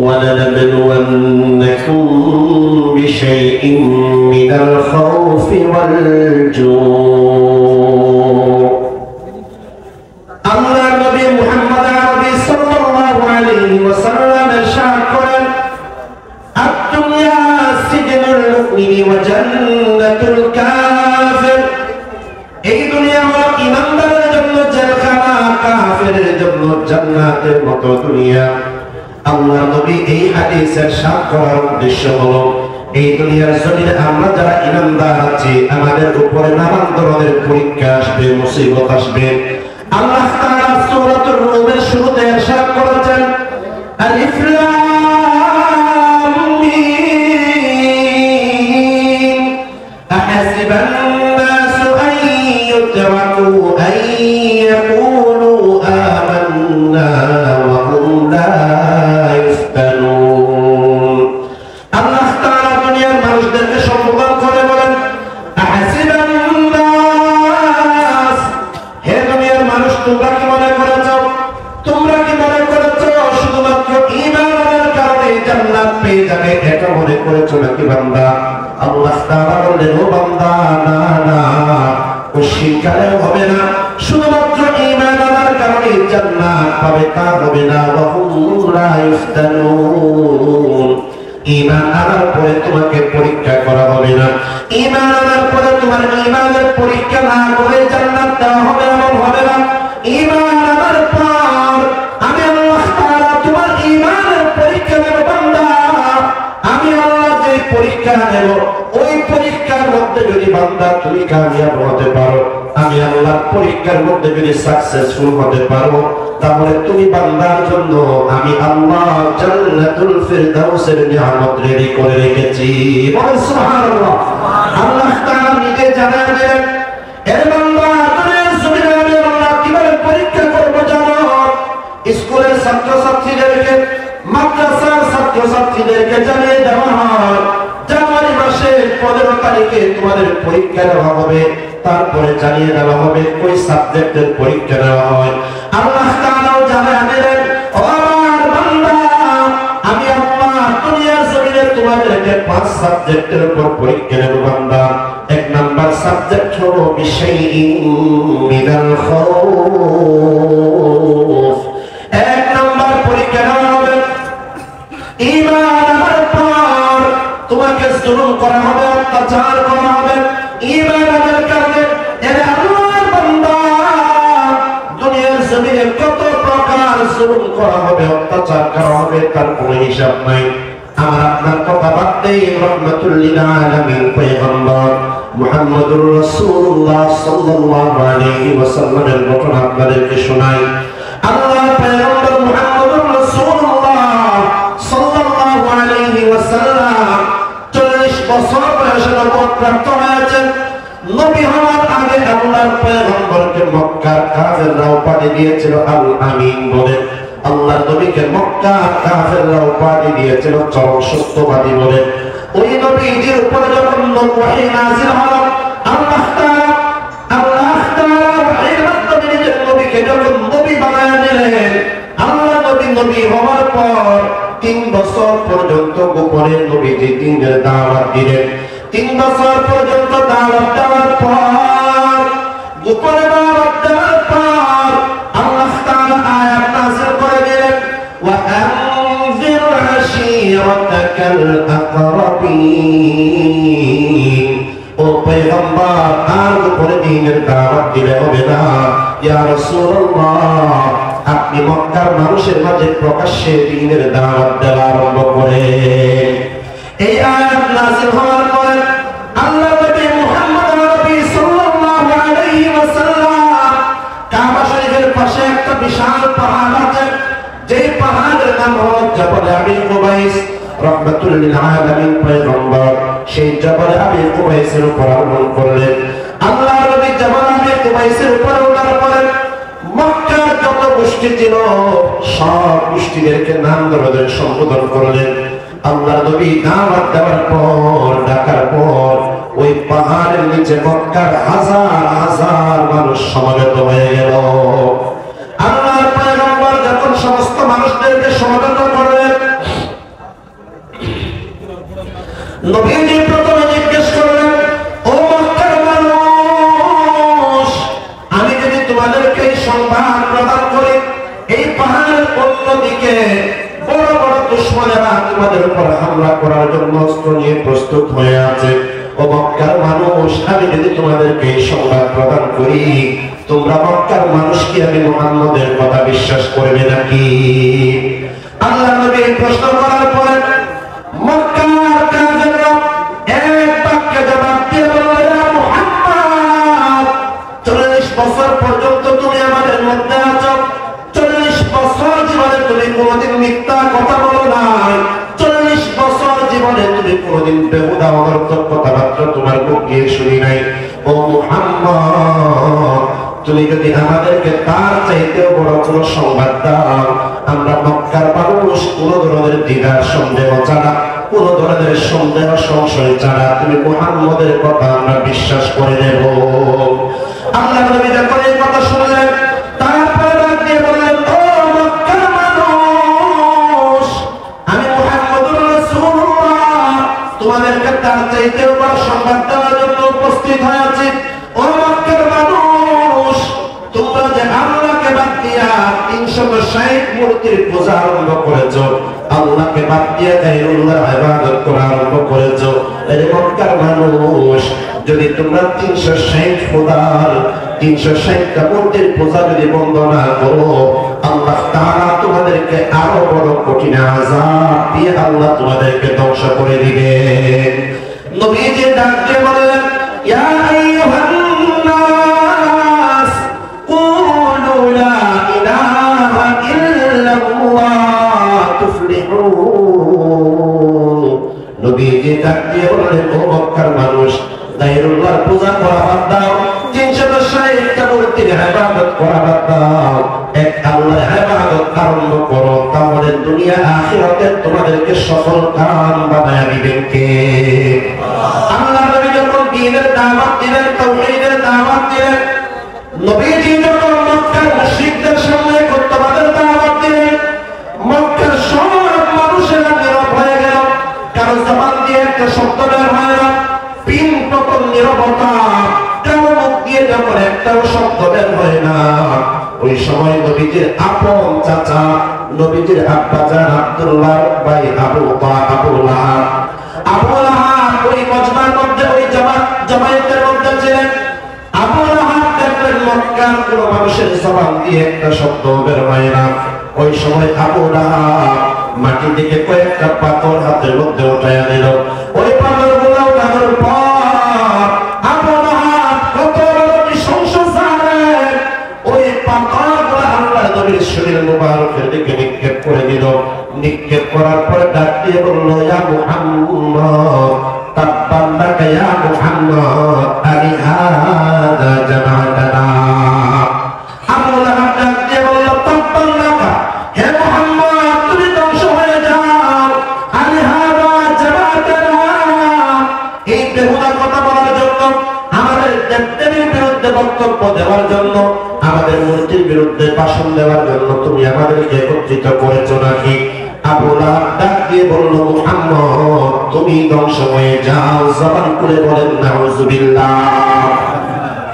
ولنبلونكم بشيء من الخوف والجوع الله نبي محمد عربي صلى الله عليه وسلم ارشاد করেন الدنيا سجن المؤمن وجنة الكافر এই দুনিয়া হলো ঈমানদারের জন্য জেলখানা কাফেরের জন্য জান্নাতের মতো দুনিয়া আল্লাহর নবী এই হাদিসের সাথ করার উদ্দেশ্য হলো এই দুনিয়ার জমিনে আমরা যারা ঈমানদার আছি আমাদের উপরে নানান ধরনের পরীক্ষা আসবে মুসিবত আসবে আল্লাহ তাআলা সূরাতুর রুমের শুরুতে ارشاد করেছেন আলিফ লাম মিম আহাসিবান নাসু আন ইউতরাকু আন ইয়াকুলু আমান্না ওয়া হুম লা ইফতানুন আল্লাহ তাআলা দুনিয়ার মানুষদেরকে সম্বোধন করে বলেন আহাসিবান নাস হে দুনিয়ার মানুষ তোমরা কি মনে করেছো শুধুমাত্র ঈমানের কারণে জান্নাত পেয়ে যাবে এটা মনে করেছো নাকি বান্দা আল্লাহ তাআলা বলেন ও বান্দা না না অস্বীকার হবে না শুধুমাত্র ঈমান আনার কারণে জান্নাত পাবে তা হবে না ওয়া হুম লা ইফতানুন ঈমান আনার পরে তোমাকে পরীক্ষা করা হবে না ঈমান আনার পরে তোমার ঈমানের পরীক্ষা না করে জান্নাত দেওয়া হবে এমন হবে না ঈমান আনার পর আমি আল্লাহ তাআলা তোমার ঈমানের পরীক্ষা নেব বান্দা আমি আল্লাহ যে পরীক্ষা নেব ওই পরীক্ষার মধ্যে যদি বান্দা তুমি কামিয়াব হতে পারো আমি আল্লাহর পরীক্ষার মধ্যে যদি সাকসেসফুল হতে পারো তাহলে তুমি বান্দার জন্য আমি আল্লাহ জান্নাতুল ফিরদাউসের নিয়ামত রেডি করে রেখেছি বলেন সুবহানাল্লাহ আল্লাহ তাআলা নিজে জানান দেন এর বান্দা দুনিয়ার জমিনে আমি আল্লাহ কিভাবে পরীক্ষা করব জানো স্কুলের ছাত্রছাত্রীদেরকে মাদ্রাসার ছাত্রছাত্রীদেরকে জানিয়ে দেওয়া হয় জানুয়ারি মাসের 15 তারিখে তোমাদের পরীক্ষা দেওয়া হবে তারপরে জানিয়ে দেওয়া হবে কোন সাবজেক্টের পরীক্ষা দেওয়া হয় আল্লাহ তাআলাও জানায় দিলেন ও আমার বান্দা আমি আল্লাহ দুনিয়ার জমিনে তোমাদেরকে 5 সাবজেক্টের উপর পরীক্ষা নেব বান্দা এক নাম্বার সাবজেক্ট হলো বিশাইইন মিনাল খাউফ এক নাম্বার পরীক্ষা নেওয়া হবে ঈমান আনার পর তোমাকে জুলুম করা হবে অত্যাচার করা হবে ঈমান আনার কারণে এর আল্লাহর বান্দা দুনিয়ার জমিনে কত প্রকার জুলুম করা হবে অত্যাচার করা হবে তার কোনো হিসাব নাই আমার আপনার কথা বাদ দেই রাহমাতুল লিল আলামিন পয়গম্বর মুহাম্মদুর রাসূলুল্লাহ সাল্লাল্লাহু আলাইহি ওয়াসাল্লামের ঘটনা আপনাদেরকে শোনাই আল্লাহ পয়গম্বর মুহাম্মদুর রাসূলুল্লাহ সাল্লাল্লাহু আলাইহি ওয়াসাল্লাম 40 বছর বয়সে নবুয়ত প্রাপ্ত হয়েছেন নবী হওয়ার আগে আল্লাহর পয়গম্বরকে মক্কার কাফেররাও উপাধি দিয়েছিল আল আমিন বলে আল্লাহর নবীকে মক্কার কাফেররাও উপাধি দিয়েছিল চরম সত্যবাদী বলে ওই নবীজির উপরে যখন ওহী নাযিল হলো আল্লাহ তাআলা ওহীর মাধ্যমে নিজের নবীকে যখন নবী বানায় দিলেন আল্লাহ নবী হওয়ার পর 3 বছর পর্যন্ত গোপনে নবীজি দ্বীনের দাওয়াত দিলেন 3 বছর পর্যন্ত দাওয়াত দেওয়ার পর গোপনে দাওয়াত দেওয়ার পর আল্লাহ তাআলা আয়াত নাযিল করে দিলেন ওয়া আনজির আশীরাতাকাল আকরাবিন ও পয়গম্বর আর গোপনে দ্বীনের দাওয়াত দিলে হবে না ইয়া রাসূলুল্লাহ আপনি মক্কার মানুষের মাঝে প্রকাশ্যে দ্বীনের দাওয়াত দেওয়া আরম্ভ করেন এই আয়াত নাযিল হওয়ার পরে আল্লাহ নবী মুহাম্মদ নবী সাল্লাল্লাহু আলাইহি ওয়াসাল্লাম কাবা শরীফের পাশে একটা বিশাল পাহাড় আছে যেই পাহাড়ের নাম হলো জবল আবি কুবাইস রাহমাতুল লিল আলামিন পয়গম্বর সেই জবল আবি কুবাইসের উপর আরোহণ করলেন আল্লাহ নবী জবল আবি কুবাইসের উপর ওঠার পরে মক্কার যত গোষ্ঠী ছিল সব গোষ্ঠীদেরকে নাম ধরে সম্বোধন করলেন আল্লাহ নবী দাওয়াত দেওয়ার পর ডাকার পর ওই পাহাড়ের নিচে মক্কার হাজার হাজার মানুষ সমবেত হয়ে গেল আল্লাহর পয়গম্বর যখন সমস্ত মানুষদেরকে সমবেত করলেন নবীজি প্রথমে জিজ্ঞেস করলেন, ও মক্কার মানুষ, আমি যদি তোমাদেরকে সংবাদ প্রদান করি এই পাহাড়ের অন্যদিকে বড় বড় দুশমনেরা তোমাদের উপর হামলা করার জন্য অস্ত্র নিয়ে প্রস্তুত হয়ে আছে, ও মক্কার মানুষ, আমি যদি তোমাদেরকে এই সংবাদ প্রদান করি তোমরা মক্কার মানুষ কি আমি মুহাম্মদের কথা বিশ্বাস করবে নাকি? আল্লাহ নবী প্রশ্ন করার পরে মক্কার কাফেররা এক বাক্যে জবাব দিয়ে বলল, ইয়া মুহাম্মদ, 40 বছর পর্যন্ত তুমি আমাদের মধ্যে আছো, 40 বছর জীবনে তুমি কোনোদিন মিথ্যা কথা বলো নাই, 40 বছর জীবনে তুমি কোনোদিন বেহুদা অনর্থক কথাবার্তা তোমার মুখ দিয়ে শুনি নাই। ও মুহাম্মদ, তুমি যদি আমাদেরকে তার চাইতেও বড় কোন সংবাদ দাও, আমরা মক্কার মানুষ কোন ধরনের দ্বিধা সন্দেহ ছাড়া, কোন ধরনের সন্দেহ সংশয় ছাড়া তুমি মুহাম্মদের কথা আমরা বিশ্বাস করে নেব। আল্লাহ নবী যখন এই কথা শুনলেন তারপরে ডাক দিয়ে বললেন, ও মক্কার মানুষ, আমি মুহাম্মদুর রাসূলুল্লাহ তোমাদেরকে তার চাইতেও বড় সংবাদ দেওয়ার জন্য উপস্থিত হয়ে আছি। ও মক্কার মানুষ, তোমরা যে আল্লাহকে বাদ দিয়া 360 মূর্তির পূজা আরম্ভ করেছ, আল্লাহকে বাদ দিয়ে গায়রুল্লাহর ইবাদত করা আরম্ভ করেছ, এই মক্কার মানুষ, যদি তোমরা 360 খোদার 360টা মূর্তির পূজা যদি বন্ধ না করো, আল্লাহ তাআলা তোমাদেরকে আরো বড় কঠিন আযাব দিয়ে আল্লাহ তোমাদেরকে ধ্বংস করে দিবেন। নবীজি ডাক দিয়ে বললেন, ইয়া আইয়ুহান নাস কুলু লা ইলাহা ইল্লাল্লাহ তুফলিহুন। নবীজি ডাক দিয়ে বললেন, ও মক্কার মানুষ, গায়রুল্লাহর পূজা করা বাদ দাও, 360টা মূর্তির ইবাদত করা বাদ দাও, এক আল্লাহর ইবাদত আরম্ভ করো, তাহলে দুনিয়া আখিরাতে তোমাদেরকে সফল কাম বানায় দিবেন কে? আল্লাহ নবী যখন দ্বীনের দাওয়াত দিলেন, তাওহীদের দাওয়াত দিলেন, নবীজি যখন মক্কার মুশরিকদের সামনে কর্তব্যের দাওয়াত দিলেন, মক্কার সব মানুষেরা নীরব হয়ে গেল, কারো জবান দিয়ে একটা শব্দ বের হয় না, পিন প্রকল নীরবতা, কারো মুখ দিয়ে যখন একটাও শব্দ বের হয় না, ওই সময় নবীজির আপন চাচা, নবীজির আব্বাজান আব্দুল্লাহ ভাই আবু লাহাব ওই মজমার মধ্যে, ওই জামায়াতের মধ্যে ছিলেন। আবু লাহাব দেখলেন মক্কার কোন মানুষের জবান দিয়ে একটা শব্দ বের হয় না। ওই সময় আবু লাহাব মাটি থেকে কয়েকটা পাথর হাতের মধ্যে উঠাইয়া দিল। ওই পাথরগুলো উঠানোর পর আবু লাহাব কত বড় নৃশংস জালেম, ওই পাথরগুলো আল্লাহর নবীর শরীর মুবারকের দিকে নিক্ষেপ করে দিল। নিক্ষেপ করার পরে ডাক দিয়ে বলল, ইয়া মুহাম্মদ, তাব্বান লাকা ইয়া মুহাম্মদ, আলিহাযা জামাতানা। আবু লাহাব ডাক দিয়ে বলল, তাব্বান লাকা, হে মুহাম্মদ, তুমি ধ্বংস হয়ে যাও, আলিহাযা জামাতানা। এই বেহুদা কথা বলার জন্য, আমাদের দেবদেবীর বিরুদ্ধে বক্তব্য দেওয়ার জন্য, আমাদের মূর্তির বিরুদ্ধে ভাষণ দেওয়ার জন্য তুমি আমাদেরকে একত্রিত করেছো নাকি? আবু লাহাব ডাক দিয়ে বলল, মুহাম্মদ, তুমি ধ্বংস হয়ে যাও। জবান খুলে বলেন নাউযুবিল্লাহ।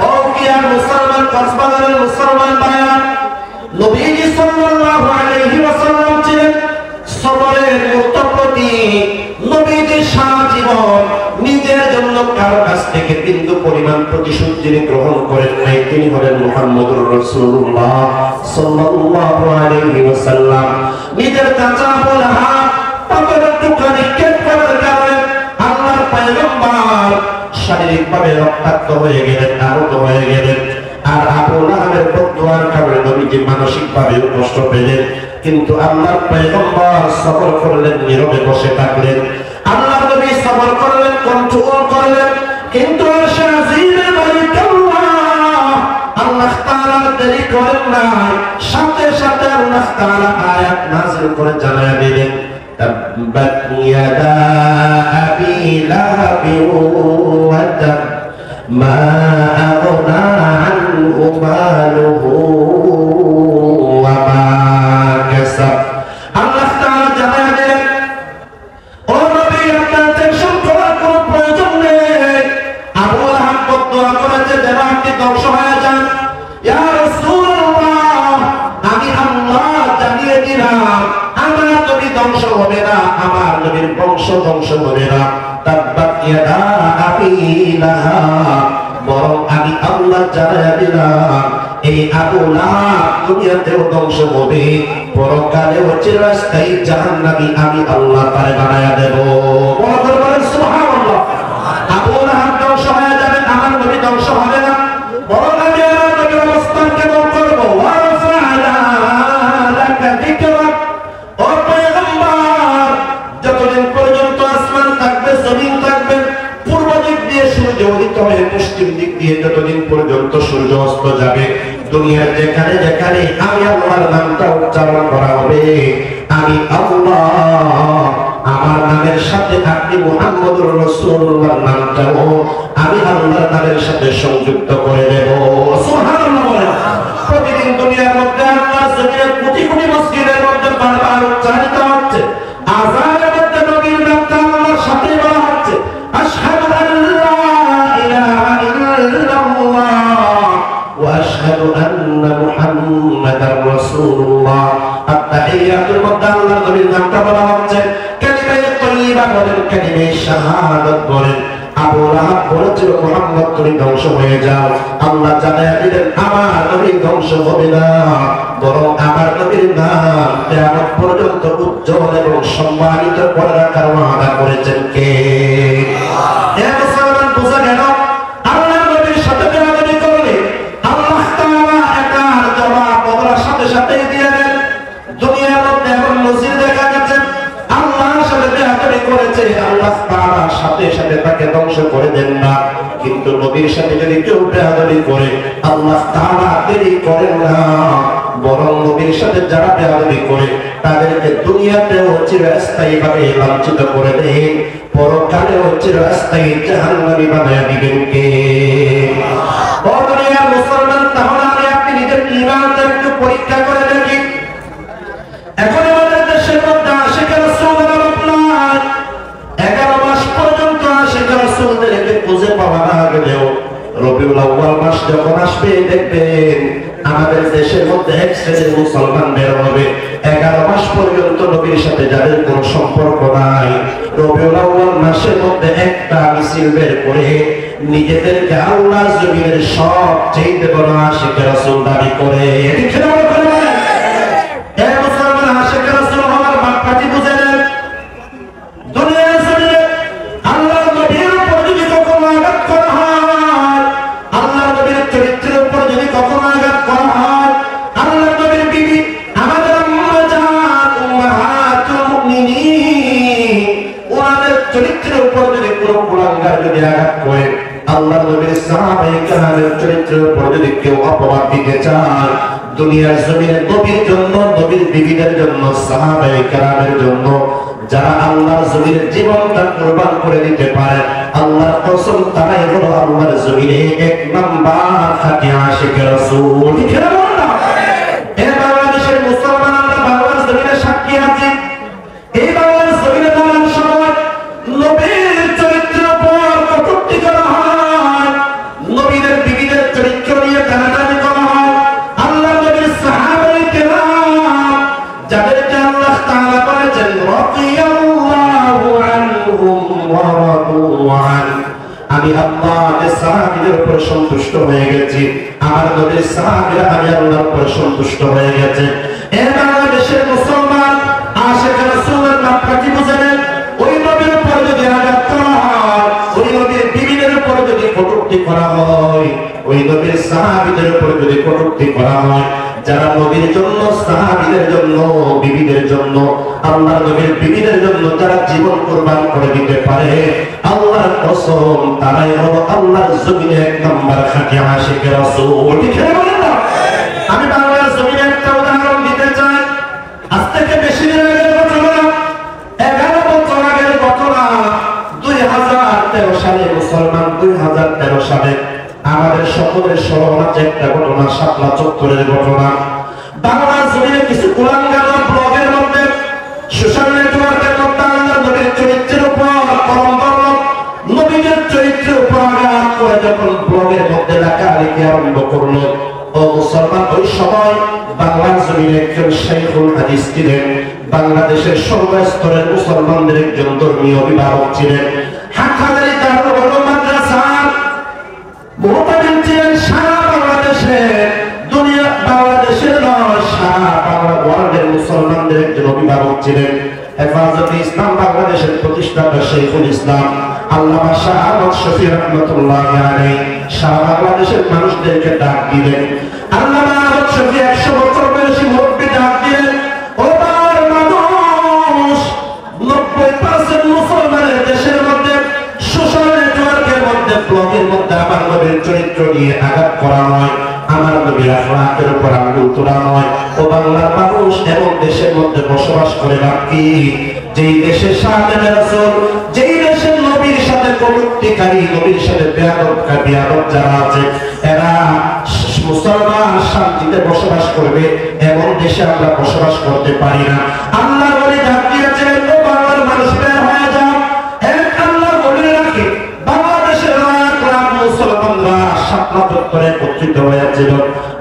ও কি আর মুসলমান, কক্সবাজারের মুসলমান ভাইরা, নবীজি সাল্লাল্লাহু আলাইহি ওয়াসাল্লাম ছিলেন সবরের মূর্ত প্রতীক। নবীজি সারা জীবন নিজের জন্য কারো কাছ থেকে বিন্দু পরিমাণ প্রতিশোধ যিনি গ্রহণ করেন নাই, তিনি হলেন মুহাম্মদুর রাসূলুল্লাহ সাল্লাল্লাহু আলাইহি ওয়াসাল্লাম। নিজের চাচা আবু লাহাব পাথরের টুকরা নিক্ষেপ করার কারণে আল্লাহর পয়গম্বর শারীরিকভাবে রক্তাক্ত হয়ে গেলেন, আহত হয়ে গেলেন। আর আবু লাহাবের বদদুয়ার কারণে নবীজি মানসিকভাবে কষ্ট পেলেন। কিন্তু আল্লাহর পয়গম্বর সবর করলেন, নীরবে বসে থাকলেন। আল্লাহর নবী সবর করলেন, কন্ট্রোল করলেন। কিন্তু আল্লাহ তাআলা দেরি করেন না, সাথে সাথে আল্লাহ তাআলা আয়াত নাযিল করে জানায়া দিলেন, তাব্বাত ইয়াদা আবি লাহাবিন ওয়া তাব মা আগনা আনহু মালুহু ওয়া মা কাসাব। আল্লাহ তাআলা জানায়া দিলেন, ও নবী, আপনারা টেনশন করেন ধ্বংস হবে না, আমার নবীর বংশ ধ্বংস হবে না। তাব্বাত ইয়াদা আবি লাহাব, বরং আমি আল্লাহ জানায়া দিলাম এই আবু লাহাব দুনিয়াতেও ধ্বংস হবে, পরকালেও চিরস্থায়ী জাহান্নামী আমি আল্লাহ তারে বানায়া দেব। বলেন সুবহানাল্লাহ। আবু লাহাব ধ্বংস হয়ে যাবে, আমার নবী ধ্বংস হবে না, বরং আমি আমার নবীর অবস্থান কেমন করবো। যতদিন পর্যন্ত আসমান থাকবে, জমিন থাকবে, পূর্ব দিক দিয়ে সূর্য উদিত হয়ে পশ্চিম দিক দিয়ে যতদিন পর্যন্ত সূর্য অস্ত যাবে, দুনিয়ার যেখানে যেখানে আমি আল্লাহর নামটা উচ্চারণ করা হবে, আমি আল্লাহ আমার নামের সাথে আপনি মুহাম্মদুর রাসূলুল্লাহর নামটাও আমি আল্লাহর নামের সাথে সংযুক্ত করে দেব। সুবহানাল্লাহ বলেন। প্রতিদিন দুনিয়ার মধ্যে আল্লাহর জমিনে কোটি কোটি মসজিদের মধ্যে বারবার উচ্চারিত হচ্ছে, আযানের মধ্যে নবীর নামটা আল্লাহর সাথে বলা হচ্ছে, আশহাদু আল্লা ইলাহা ইল্লাল্লাহ ওয়া আশহাদু আন্না মুহাম্মাদার রাসূলুল্লাহ। আত-তাহিয়াতুর মধ্যে আল্লাহর নবীর নামটা বলা হচ্ছে, কালিমায়ে তাইয়্যিবা বলেন, কালিমায়ে শাহাদাত বলেন। আবু লাহাব বলেছিল মুহাম্মদ তুমি ধ্বংস হয়ে যাও, আল্লাহ জানায়া দিলেন আমার নবী ধ্বংস হবে না, বরং আমার নবীর নাম কিয়ামত পর্যন্ত উজ্জ্বল এবং সম্মানিত করে রাখার ওয়াদা করেছেন কে? হে মুসলমান, বুঝা গেল আল্লাহর নবীর সাথে বেয়াদবি করলে আল্লাহ তাআলা এটার জবাব বলার সাথে সাথেই দিয়ে দেন। দুনিয়ার মধ্যে এমন নজির দেখা গেছে, আল্লাহর সাথে বেয়াদবি করেছে, আল্লাহ তাআলার সাথে সাথে তাকে ধ্বংস করে দেন না, কিন্তু নবীর সাথে যদি কেউ বেয়াদবি করে আল্লাহ তাআলা দেরি করেন না, বরং নবীর সাথে যারা বেয়াদবি করে তাদেরকে দুনিয়াতেও চিরস্থায়ীভাবে লাঞ্ছিত করে দেন, পরকালেও চিরস্থায়ী জাহান্নামী বানায়া দিবেন কে? ও দুনিয়ার মুসলমান, তাহলে আমি আপনি নিজের ঈমানটা একটু পরীক্ষা করে দেখি। এখন আমাদের দেশের মধ্যে আশিক রাসূলুল্লাহ আপনার 11 মাস পর্যন্ত আশিক রাসূলদেরকে খুঁজে পাওয়া না গেলেও রবিউল আউয়াল মাস যখন আসবে দেখবেন আমাদের দেশের মধ্যে এক শ্রেণীর মুসলমান বের হবে 11 মাস পর্যন্ত নবীর সাথে যাদের কোনো সম্পর্ক নাই, রবিউল আউয়াল মাসের মধ্যে একটা মিছিল বের করে নিজেদেরকে আল্লাহর জমিনের সবচেয়ে বড় আশিক রাসূল দাবি করে। ঠিক না? এই মুসলমান আশিক রাসূল হওয়ার মাপকাঠি বুঝে নেন। দুনিয়ার জমিনে আল্লাহর নবীর উপর যদি কখনো আঘাত করা হয়, আল্লাহর নবীর চরিত্রের উপর যদি কখনো আঘাত করা হয়, আল্লাহর নবীর বিবি আমাদের আম্মা জান উম্মাহাতুল মুমিনিন ওনাদের চরিত্রের উপর যদি কোনো কুলাঙ্গার যদি আঘাত করে, আল্লাহর নবীর সাহাবায়ে কেরামের চরিত্রের উপর যদি কেউ অপবাদ দিতে চায়, দুনিয়ার জমিনে নবীর জন্য, নবীর বিবিদের জন্য, সাহাবায়ে কেরামের জন্য যারা আল্লাহর জমিনের জীবনটা কুরবান করে দিতে পারে, আল্লাহর কসম তারাই হলো আল্লাহর জমিনে এক নাম্বার খাঁটি আশিক রাসূল। ঠিক না? এই বাংলাদেশের মুসলমান আমরা বাংলার জমিনে সাক্ষী আছি। এই বাংলার জমিনে নানান সময় নবীর চরিত্রের উপর কটূক্তি করা হয়, নবীদের বিবিদের চরিত্র নিয়ে টানাটানি করা হয়, আল্লাহর নবীর সাহাবায়ে কেরাম যাদেরকে আল্লাহ তাআলা বলেছেন রাদিয়াল্লাহু আনহুম ওয়া রাদু আন, আমি আল্লাহর সাহাবীদের উপর সন্তুষ্ট হয়ে গেছি, আমার নবীর সাহাবীরা আমি আল্লাহর উপর সন্তুষ্ট হয়ে গেছে। এই বাংলাদেশের মুসলমান আশিক রাসূলের মাপকাঠি বুঝে নেন। ওই নবীর উপর যদি আঘাত করা হয়, ওই নবীর বিবিদের উপর যদি কটূক্তি করা হয়, ওই নবীর সাহাবীদের উপর যদি কটূক্তি করা হয়, যারা নবীর জন্য, সাহাবীদের জন্য, বিবিদের জন্য, আল্লাহর নবীর বিবিদের জন্য যারা জীবন কুরবান করে দিতে পারে, আল্লাহর কসম তারাই হলো আল্লাহর জমিনে এক নাম্বার খাঁটি আশিক রাসূল। ঠিক না? আমি বাংলার জমিনে একটা উদাহরণ দিতে চাই। আজ থেকে বেশি দিন আগের ঘটনা, 11 বছর আগের ঘটনা। 2013 সালে মুসলমান, 2013 সালে আমাদের সকলের স্মরণ আছে একটা ঘটনা, শাপলা চত্বরের ঘটনা। বাংলার জমিনে কিছু কুলাঙ্গার ব্লগের মধ্যে, সোশ্যাল নেটওয়ার্কের মধ্যে আল্লাহর নবীর চরিত্রের উপর নবীদের চরিত্রের উপর আঘাত করে যখন ব্লগের মধ্যে লেখালেখি আরম্ভ করলো, ও মুসলমান ওই সময় বাংলার জমিনে একজন শাইখুল হাদিস ছিলেন, বাংলাদেশের সর্বস্তরের মুসলমানদের একজন ধর্মীয় অভিভাবক ছিলেন। হাটহাজারী দারুল উলুম মাদ্রাসার মুতাবিন ছিলেন। সারা বাংলাদেশে, দুনিয়া বাংলাদেশের নয়, সারা বাংলা ওয়ার্ল্ডের মুসলমানদের একজন অভিভাবক ছিলেন। হেফাজতে ইসলাম বাংলাদেশের প্রতিষ্ঠাতা শেখুল ইসলাম আল্লামা শাহ আহমদ শফি রহমাতুল্লাহি আলাইহি সারা বাংলাদেশের মানুষদেরকে ডাক দিলেন। আল্লামা আহমদ শফি 100 বছর বয়সী মুরব্বি ডাক দিলেন, ও বাংলার মানুষ, 90% মুসলমানের দেশের মধ্যে সোশ্যাল নেটওয়ার্কের মধ্যে, ব্লগের মধ্যে আমার নবীর চরিত্র নিয়ে আঘাত করা নয়, আমার নবীর আখলাকের উপর আঙ্গুল তোলা নয়। ও বাংলার মানুষ, এমন দেশের মধ্যে বসবাস করে লাভ কি, যেই দেশের সাথে রাসূল, যেই দেশের নবীর সাথে কটূক্তিকারী, নবীর সাথে বেয়াদব যারা আছে, এরা মুসলমান শান্তিতে বসবাস করবে, এমন দেশে আমরা বসবাস করতে পারি না। আল্লাহ বলে ডাক দিয়েছেন, ও বাংলার মানুষ বের হয়ে যাও। এক আল্লাহ বলে রাখে, বাংলাদেশের লাখ লাখ মুসলমানরা শাপলা চত্বরে একত্রিত হয়েছিল।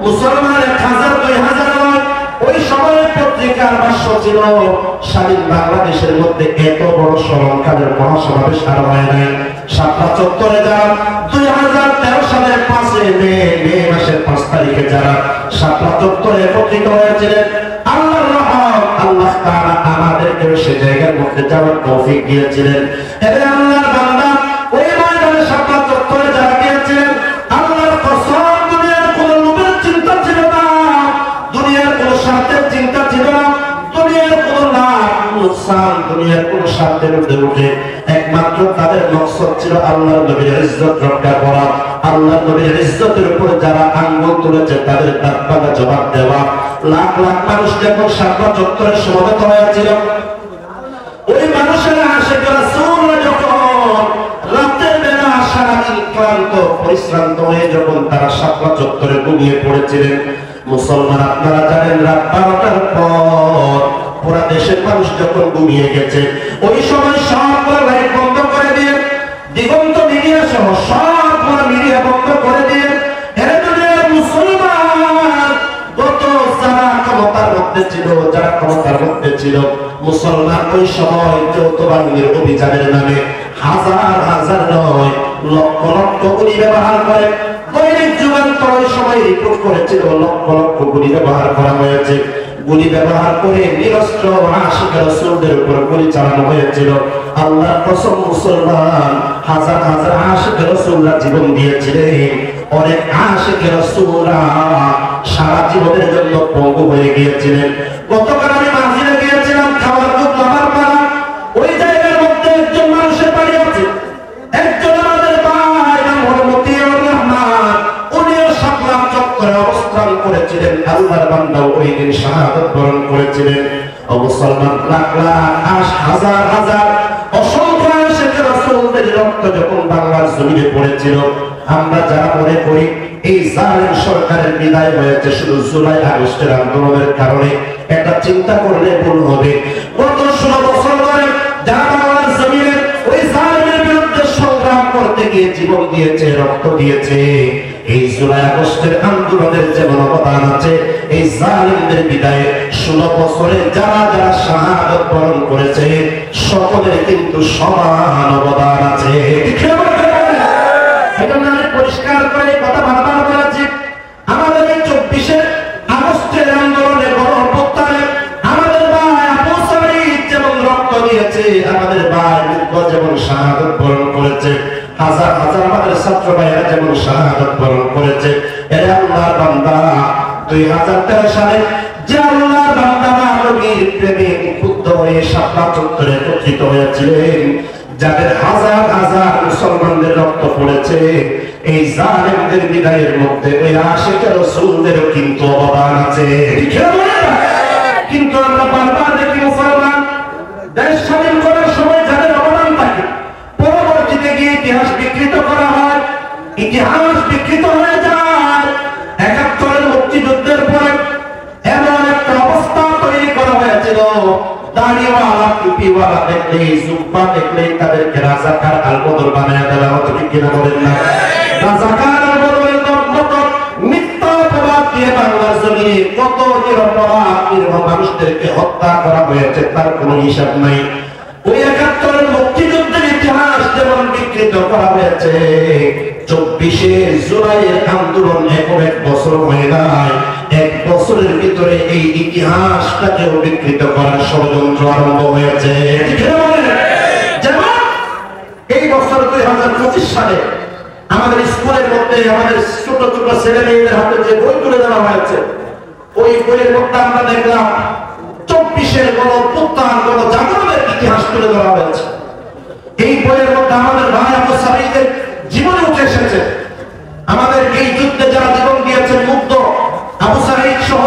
মুসলমান 1000 2000 নয়, ওই সময়ের পত্রিকার ভাষ্য ছিল, স্বাধীন বাংলাদেশের মধ্যে এত বড় স্মরণকালের মহাসমাবেশ আর হয় নাই। শাপলা চত্বরে যারা 2013 সালের 5 মে মাসের 5 তারিখে যারা শাপলা চত্বরে একত্রিত হয়েছিলেন, আল্লাহর রহমত, আল্লাহ তাআলা আমাদেরকে সে জায়গার মধ্যে যাওয়ার তৌফিক দিয়েছিলেন। এতে আল্লাহর বান্দা ওই ময়দানে শাপলা চত্বরে যারা গিয়েছিলেন, আল্লাহর কসম, দুনিয়ার কোনো লোভের চিন্তা ছিল না, দুনিয়ার কোনো স্বার্থের চিন্তা ছিল না, দুনিয়ার কোনো লাভ লোকসান, দুনিয়ার কোনো স্বার্থের মধ্যে উঠে একমাত্র তাদের মকসদ ছিল আল্লাহর নবীর ইজ্জত রক্ষা করা। আল্লাহর নবীর ইজ্জতের উপর যারা আঙ্গুল তুলেছে তাদের দাঁতভাঙা জবাব দেওয়া। লাখ লাখ মানুষ যখন শাপলা চত্বরে সমবেত হয়েছিল, ওই মানুষেরা আশিক রাসূল যখন রাতের বেলা সারাদিন ক্লান্ত পরিশ্রান্ত হয়ে যখন তারা শাপলা চত্বরে ঘুমিয়ে পড়েছিলেন, মুসলমান আপনারা জানেন রাত 12টার পর পুরা দেশের মানুষ যখন ঘুমিয়ে গেছে, ওই সময় সবগুলো লাইট বন্ধ করে দিয়ে, দিগন্ত মিডিয়া সহ সবগুলো মিডিয়া বন্ধ করে দিয়ে, মুসলমান কত যারা ক্ষমতার মধ্যে ছিল, যারা ক্ষমতার মধ্যে ছিল, মুসলমান ওই সময় যৌথ বাহিনীর অভিযানের নামে হাজার হাজার নয়, লক্ষ লক্ষ গুলি ব্যবহার করে। দৈনিক যুগান্তর ওই সময় রিপোর্ট করেছিল লক্ষ লক্ষ গুলি ব্যবহার করা হয়েছে। গুলি ব্যবহার করে নিরস্ত্র আশিক রাসূলদের উপর গুলি চালানো হয়েছিল। আল্লাহর কসম, মুসলমান হাজার হাজার আশিক রাসূলরা জীবন দিয়েছিলেন। অনেক আশিক রাসূলরা সারা জীবনের জন্য পঙ্গু হয়ে গিয়েছিলেন। গতকাল আমি মাহফিলে গিয়েছিলাম, খাবার খুব লাভার পাড়া, ওই জায়গার মধ্যে একজন মানুষের বাড়ি আছে, একজন আমাদের ভাই নাম হলো মতিউর রহমান, উনিও শাপলা চত্বরে অবস্থান করেছিলেন। আল্লাহর বান্দা ওই দিন শাহাদাত বরণ করেছিলেন। ও মুসলমান, লাখ লাখ হাজার হাজার অসংখ্য আশিক রাসূলদের রক্ত যখন বাংলার জমিনে পড়েছিল, আমরা যারা মনে করি এই জালেম সরকারের বিদায় হয়েছে শুধু জুলাই আগস্টের আন্দোলনের কারণে, এটা চিন্তা করলে ভুল হবে। গত 16 বছর ধরে যারা বাংলার জমিনে ওই জালেমের বিরুদ্ধে সংগ্রাম করতে গিয়ে জীবন দিয়েছে, রক্ত দিয়েছে, এই জুলাই আগস্টের আন্দোলনের যেমন অবদান আছে, এই জালেমদের বিদায়ে 16 বছরে যারা যারা শাহাদাত বরণ করেছে সকলের কিন্তু সমান অবদান আছে। এটা আমি পরিষ্কার করে কথা বারবার বলেছি। আমাদের এই 24 আগস্টের আন্দোলনে বড় অভ্যুত্থানে আমাদের ভাই আবু সাঈদ যেমন রক্ত দিয়েছে, আমাদের ভাই মুগ্ধ যেমন শাহাদাত বরণ করেছে, হাজার হাজার আমাদের ছাত্র ভাইরা যেমন শাহাদাত বরণ করেছে, এরা আল্লাহর বান্দা। 2013 সালে যে আল্লাহর বান্দারা নবীর প্রেমে ক্ষুব্ধ হয়ে শাপলা চত্বরে একত্রিত হয়েছিলেন, যাদের হাজার হাজার মুসলমানদের রক্ত পড়েছে, এই জালেমদের বিদায়ের মধ্যে ওই আশিক রাসূলদেরও কিন্তু অবদান আছে। কিন্তু আমরা বারবার দেখি মুসলমান দেশ স্বাধীন করার সময় যাদের অবদান থাকে, পরবর্তীতে গিয়ে ইতিহাস বিকৃত করা হয়, ইতিহাস বিকৃত হয়ে যায়। 71-এর মুক্তিযুদ্ধের পরে এমন একটা অবস্থা তৈরি করা হয়েছিল, দাড়িওয়ালা টুপিওয়ালা দেখলে, জুব্বা দেখলে তাদেরকে রাজাকার আল-বদর বানায় দেওয়া হতো, ঠিক কিনা বলেন না? রাজাকার আল-বদরের মতো মিথ্যা অপবাদ দিয়ে বাংলার জমিনে কত নিরপরাধ নিরীহ মানুষদেরকে হত্যা করা হয়েছে তার কোনো হিসাব নাই। ওই ৭১ মুক্তিযুদ্ধের ইতিহাস যেমন বিকৃত করা হয়েছে, ২৪শে জুলাইয়ের আন্দোলন এখন ১ বছর হয়ে যায়, ১ বছরের ভিতরে এই ইতিহাসটাকেও বিকৃত করার ষড়যন্ত্র আরম্ভ হয়েছে। যেমন এই বছর ২০২৫ সালে আমাদের স্কুলের মধ্যে আমাদের ছোট ছোট ছেলে মেয়েদের হাতে যে বই তুলে দেওয়া হয়েছে, ওই বইয়ের মধ্যে আমরা দেখলাম ২৪-এর গণঅভ্যুত্থান গণজাগরণের ইতিহাস তুলে ধরা হয়েছে। এই বইয়ের মধ্যে আমাদের ভাই আবু সাঈদের জীবনে উঠে এসেছে। আমাদের এই যুদ্ধে যারা জীবন দিয়েছেন মুগ্ধ আবু সাঈদ সহ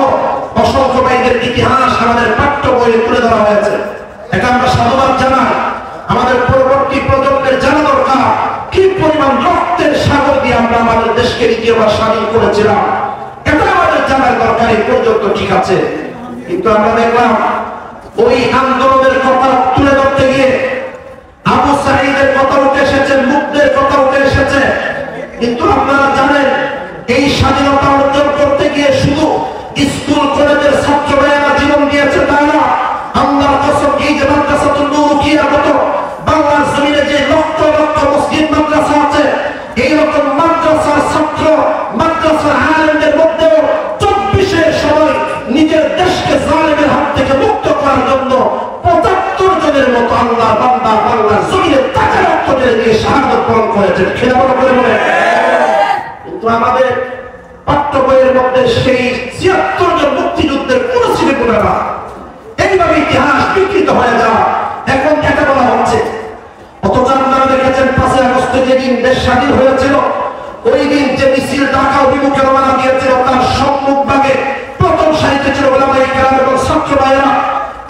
অসংখ্য ভাইদের ইতিহাস আমাদের পাঠ্য বইয়ে তুলে ধরা হয়েছে। এটা আমরা সাধুবাদ জানাই। আমাদের পরবর্তী প্রজন্মের জানা দরকার কি পরিমাণ রক্তের সাগর দিয়ে আমরা আমাদের দেশকে দ্বিতীয়বার স্বাধীন করেছিলাম। এটা আমাদের জানার দরকার। এই পর্যন্ত ঠিক আছে, কিন্তু আমরা দেখলাম ওই আন্দোলনের কথা তুলে ধরতে গিয়ে আবু সাঈদের কথা উঠে এসেছে, মুগ্ধের কথা উঠে এসেছে। কিন্তু আপনারা জানেন এই স্বাধীনতা অর্জন করতে গিয়ে শুধু স্কুল কলেজের ছাত্র ভাইয়েরা জীবন দিয়েছে তা না। আল্লাহর কসম, এই যে মাদ্রাসাতুল নূরুকিয়ার মতো বাংলার জমিনে যে লক্ষ লক্ষ মসজিদ মাদ্রাসা আছে, এই রকম মাদ্রাসার ছাত্র মাদ্রাসার আলেমদের মধ্যেও ২৪-এর সময় নিজের দেশকে জালেমের হাত থেকে মুক্ত করার জন্য ৭৫ জনের মতো আল্লাহর বান্দা বাংলার জমিনে তাকে রক্ত ঢেলে দিয়ে শাহাদাত বরণ করেছেন। খেলা বড় করে বলে। কিন্তু আমাদের পাঠ্য বইয়ের মধ্যে সেই ৭৬ জন মুক্তিযুদ্ধের কোন ছেলেপুলে না। এইভাবে ইতিহাস বিকৃত হয়ে যাওয়া এখন এটা বলা হচ্ছে। অথচ আপনারা দেখেছেন ৫ই আগস্টে যেদিন দেশ স্বাধীন হয়েছিল, ওই দিন যে মিছিল ঢাকা অভিমুখে রওনা দিয়েছিল তার সম্মুখ ভাগে প্রথম সারিতে ছিল ওলামায়ে কেরাম এবং ছাত্র ভাইয়েরা।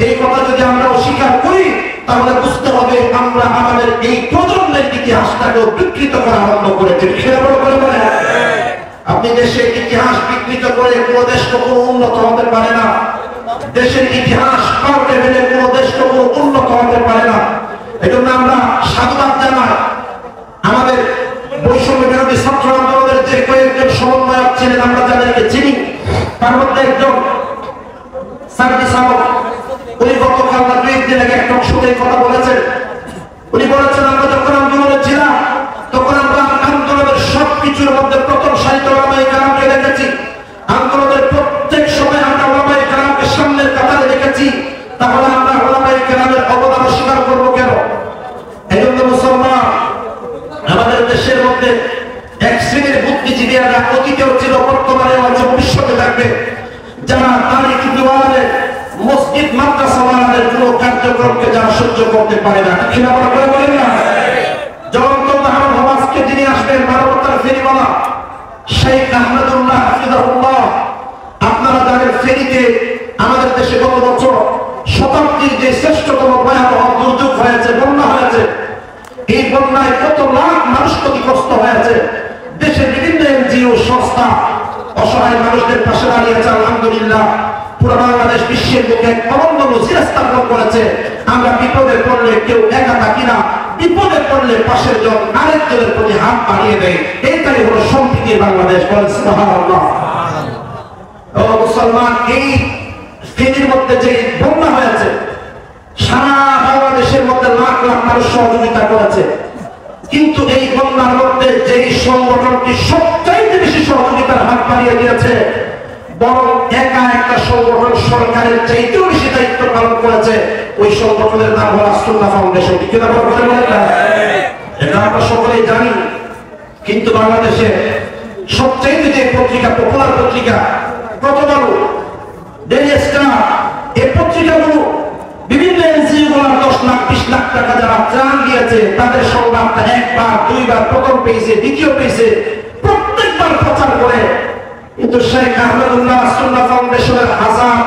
এই কথা যদি আমরা অস্বীকার করি তাহলে বুঝতে হবে আমরা আমাদের এই প্রজন্মের ইতিহাসটাকেও বিকৃত করা আরম্ভ করেছি। আপনি দেশের ইতিহাস বিকৃত করে কোন দেশ কখনো উন্নত হতে পারে না। দেশের ইতিহাস পাল্টে ফেলে কোন দেশ কখনো উন্নত হতে পারে না। এই জন্য আমরা সাধুবাদ জানাই আমাদের বৈষম্য বিরোধী ছাত্র আন্দোলনের যে কয়েকজন সমন্বয়ক ছিলেন, আমরা যাদেরকে চিনি, তার মধ্যে একজন সার্ভিস আহমদ। উনি গতকাল না ২ দিন আগে একটা শোতে কথা বলেছেন। উনি বলেছেন আমরা যখন আন্দোলনে ছিলাম তখন আমরা আন্দোলনের সবকিছুর মধ্যে প্রথম সারিতে ওলামায়ে কেরামকে দেখেছি। আন্দোলনের প্রত্যেক সময় আমরা ওলামায়ে কেরামকে সামনের কাতারে দেখেছি। তাহলে আমরা ওলামায়ে কেরামের অবদান স্বীকার করবো কেন? এই জন্য মুসলমান, আমাদের দেশের মধ্যে এক শ্রেণীর বুদ্ধিজীবীরা অতীতেও ছিল, বর্তমানে আছে, ভবিষ্যতে থাকবে, যারা তারিখ দিওয়ানের মসজিদ মাদ্রাসাওয়ালাদের কোন কার্যক্রমকে যারা সহ্য করতে পারে না। ঠিক না করে বলেন না? জ্বলন্ত উদাহরণ সমাজকে যিনি আসবেন মানবতার ফেরিওয়ালা শেখ আহমদুল্লাহ হাফিজাহুল্লাহ। আপনারা জানেন ফেরিতে আমাদের দেশে গত বছর শতাব্দীর যে শ্রেষ্ঠতম ভয়াবহ দুর্যোগ হয়েছে, বন্যা হয়েছে। এই বন্যায় কত লাখ মানুষ ক্ষতিগ্রস্ত হয়েছে। দেশের বিভিন্ন এনজিও সংস্থা অসহায় মানুষদের পাশে দাঁড়িয়েছে। আলহামদুলিল্লাহ, পুরো বাংলাদেশ বিশ্বের বুকে এক অনন্য নজির স্থাপন করেছে। আমরা বিপদে পড়লে কেউ একা থাকি না, বিপদে পড়লে পাশের জন আরেকজনের প্রতি হাত বাড়িয়ে দেয়। এইটাই হলো সম্প্রীতির বাংলাদেশ। বলেন সুবহানাল্লাহ। ও মুসলমান, এই ফেনীর মধ্যে যে বন্যা হয়েছে, সারা বাংলাদেশের মধ্যে লাখ লাখ মানুষ সহযোগিতা করেছে। কিন্তু এই বন্যার মধ্যে যেই সংগঠনটি সবচাইতে বেশি সহযোগিতার হাত বাড়িয়ে দিয়েছে, বরং একা একটা সংগঠন সরকারের চাইতেও বেশি দায়িত্ব পালন করেছে, ওই সংগঠনের নাম হল সুন্নাহ ফাউন্ডেশন। এটা আমরা সকলেই জানি। কিন্তু বাংলাদেশে সবচাইতে যে পত্রিকা, পপুলার পত্রিকা, প্রথম ডেইলি স্টার, এই পত্রিকাগুলো বিভিন্ন এনজিওগুলোর 10 লাখ 20 লাখ টাকা যারা ত্রাণ দিয়েছে তাদের সংবাদটা একবার দুইবার প্রথম পেজে দ্বিতীয় পেজে প্রত্যেকবার প্রচার করে। কিন্তু শেখ আহমদুল্লাহ সুন্নাহ ফাউন্ডেশনের হাজার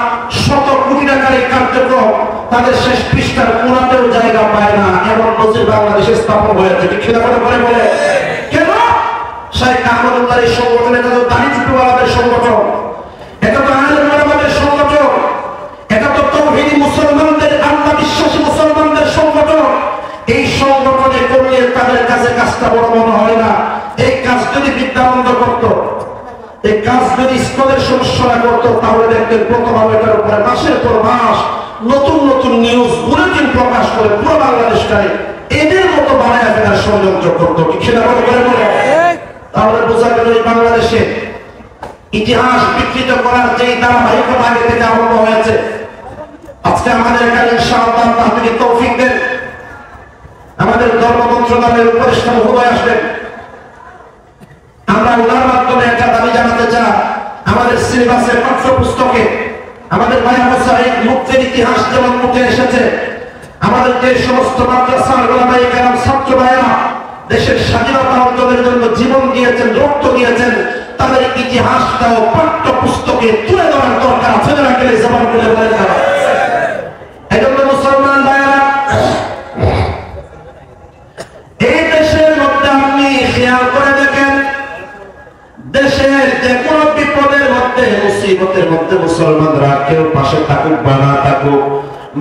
শত কোটি টাকার এই কার্যক্রম তাদের শেষ পৃষ্ঠার কোনাতেও জায়গা পায় না, এমন নজির বাংলাদেশে স্থাপন হয়েছে। ঠিক না করে বলে কেন? শেখ আহমদুল্লাহর এই সংগঠন এটা তো দারিদ্রওয়ালাদের সংগঠন, এটা তো আলেম ওলামাদের সংগঠন, এটা তো তাওহীদি মুসলমানদের, আল্লাহ বিশ্বাসী মুসলমানদের সংগঠন। এই সংগঠনে করলে তাদের কাছে কাজটা বড় মনে হয় না। এই কাজ যদি বিদ্যানন্দ করত, এই কাজ যদি স্কুলের সমস্যাটা করতো তাহলে দেখতেন প্রথম আলো এটার উপরে মাসের পর মাস নতুন নতুন নিউজ বুলেটিন প্রকাশ করে পুরো বাংলাদেশটাই এদের মতো বানায় ফেলার ষড়যন্ত্র করতো, ঠিক সেটা মনে করে বলে। তাহলে বোঝা গেল এই বাংলাদেশে ইতিহাস বিকৃত করার যে ধারাবাহিকতা আগে থেকে আরম্ভ হয়েছে। আজকে আমাদের এখানে ইনশাআল্লাহ আল্লাহ যদি তৌফিক দেন, আমাদের ধর্ম মন্ত্রণালয়ের উপদেষ্টা মহোদয় আসবেন, আমরা ওনার মাধ্যমে একটা দাবি জানাতে চাই, আমাদের সিলেবাসের পাঠ্যপুস্তকে আমাদের বায়ান সাহিব মুক্তির ইতিহাস যেমন উঠে এসেছে, আমাদের যে সমস্ত মাদ্রাসার ওলামায়ে কেরাম ছাত্র ভাইয়েরা দেশের স্বাধীনতা অর্জনের জন্য জীবন দিয়েছেন, রক্ত দিয়েছেন, তাদের ইতিহাসটাও পাঠ্যপুস্তকে তুলে ধরার দরকার আছে না? কেন জবান করে বলেন না? এজন্য মুসলমান ভাইয়েরা, এই দেশের মধ্যে আপনি খেয়াল করে দেখেন, দেশের যে কোন বিপদের মধ্যে মুসিবতের মধ্যে মুসলমানরা কেউ পাশে থাকুক বা না থাকুক,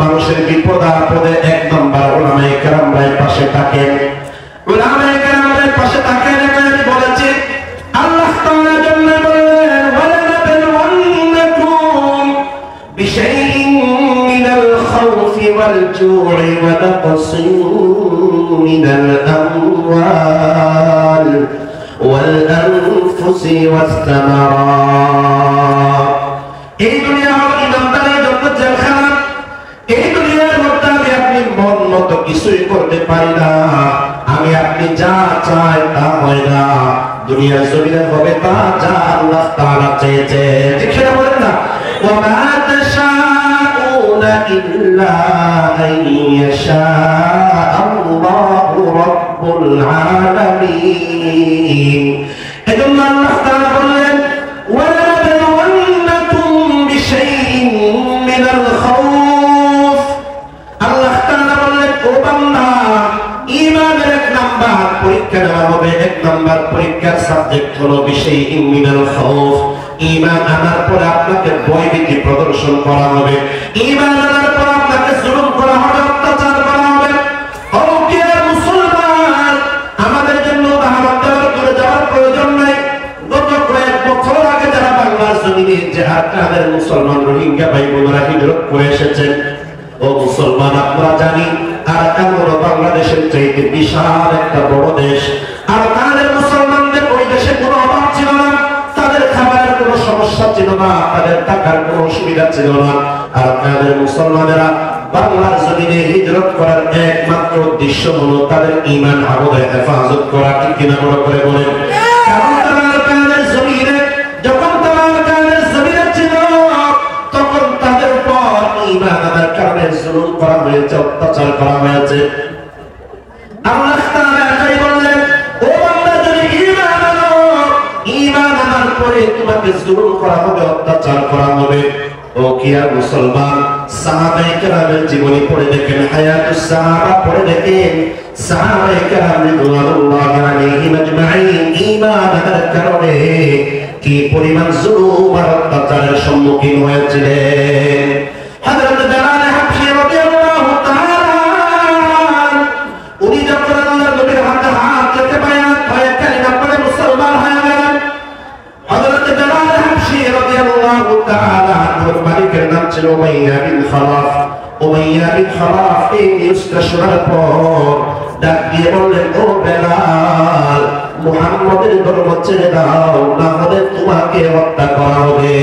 মানুষের বিপদ আপদে এক নম্বর উলামায়ে কেরামরা পাশে থাকেন। উলামায়ে কেরামরা পাশে থাকেন। আমি বলেছি আল্লাহ তাআলা জন্য বলেন ওয়ালানাবলুওয়ান্নাকুম বিশাইইন মিনাল খাউফি ওয়াল জু'i ওয়া নাকসিন মিনাল আমওয়াল والأنفس والثمرات। এই দুনিয়া ইমানদারের জন্য জেলখানা। এই দুনিয়ার মধ্যে আমি আপনি মন মতো কিছুই করতে পারি না, আমি আপনি যা চাই তা হয় না, দুনিয়ার জমিনে হবে তা যা আল্লাহ তাআলা চেয়েছে, ঠিক সেটা বলেন না? ওয়া মা তাশাউনা ইল্লা আন ইয়াশা আল্লাহু রাব্বুল আলামিন। এজন্য আল্লাহ তাআলা বললেন ওয়ালানাবলুওয়ান্নাকুম বিশাইইন মিনাল খাউফ। আল্লাহ তাআলা বললেন ও বান্দা, ঈমানের এক নাম্বার পরীক্ষা নেওয়া হবে, এক নাম্বার পরীক্ষার সাবজেক্ট হলো বিশাইইন মিনাল খাউফ। ঈমান আনার পরে আপনাকে ভয়ভীতি প্রদর্শন করা হবে, ঈমান আনার পর আপনাকে জুলুম করা হবে, অত্যাচার করা হবে। মুসলমান, আমাদের জন্য দাওয়াত করে যাওয়ার প্রয়োজন নাই। গত কয়েক বছর আগে যারা বাংলার জমিনে জিহাদের মুসলমান রোহিঙ্গা ভাই বোনেরা হিজরত করে এসেছেন, ও মুসলমান আপনারা জানি আর কেমন বাংলাদেশের চাইতে বিশাল একটা বড় দেশ, আর তাদের মুসলমানদের ওই দেশে কোনো অভাব ছিল না, তাদের খাবারের কোনো সমস্যা ছিল না, তাদের টাকার কোনো অসুবিধা ছিল না। আর তাদের মুসলমানেরা বাংলার জমিনে হিজরত করার একমাত্র উদ্দেশ্য হলো তাদের ঈমান আমলে হেফাজত করা, ঠিক কিনা বড় করে বলেন? কারণ তারা কাদের জমিনে, যখন তারা কাদের জমিনে ছিল তখন তাদের উপর ঈমান আনার কারণে জুলুম করা হয়েছে, অত্যাচার করা হয়েছে। আল্লাহ তাআলা এটাই বললেন ও বান্দা, যদি ঈমান আনো, ঈমান আনার পরে তোমাকে জুলুম করা হবে, অত্যাচার করা হবে। ও কি আর মুসলমান, সাহাবায়ে কেরামের জীবনী পড়ে দেখেন, হায়াতুস সাহাবা পড়ে দেখেন, সাহাবায়ে কেরাম রিদওয়ানুল্লাহি আলাইহিম আজমাইন ঈমান আনার কারণে কি পরিমাণ জুলুম আর অত্যাচারের সম্মুখীন হয়েছিলেন। হযরত বেলাল হাবশী রাদিয়াল্লাহু তাআলা উনি যখন আল্লাহর নবীর হাতে হাত রেখে বায়াত হয়ে কালিমা পড়ে মুসলমান হয়ে গেলেন। হযরত বেলাল হাবশী রাদিয়াল্লাহু তাআলা ওর মালিকের নাম ছিল উমাইয়া বিন খালাফ। উমাইয়া বিন খালাফ এই নিউজটা শোনার পর ডাক দিয়ে বললেন, ও বেলাল, মুহাম্মদের ধর্ম ছেড়ে দাও, না হলে তোমাকে হত্যা করা হবে।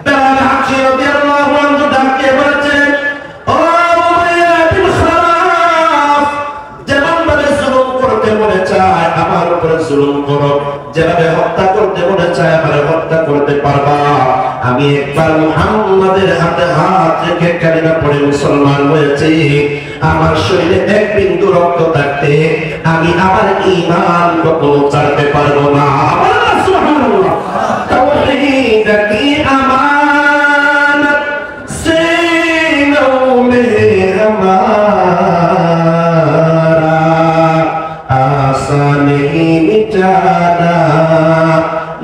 বেলাল হাবশী রাদিয়াল্লাহু আনহু ডাক দিয়ে বলেছেন, ও উমাইয়া বিন খালাফ, যেমন ভাবে জুলুম করতে মনে চায় আমার উপরে জুলুম করো, যেভাবে হত্যা করতে মনে চায় আমার হত্যা করতে পারবা। আমি একবার মুহাম্মাদের হাতে হাত রেখে কালিমা পড়ে মুসলমান হয়েছি, আমার শরীরে এক বিন্দু রক্ত থাকতে আমি আমার ঈমান কখনো ছাড়তে পারবো না। সুবহানাল্লাহ। তাওহীদ কি আমানত সিনো মে হামারা आसा नहीं मिटाना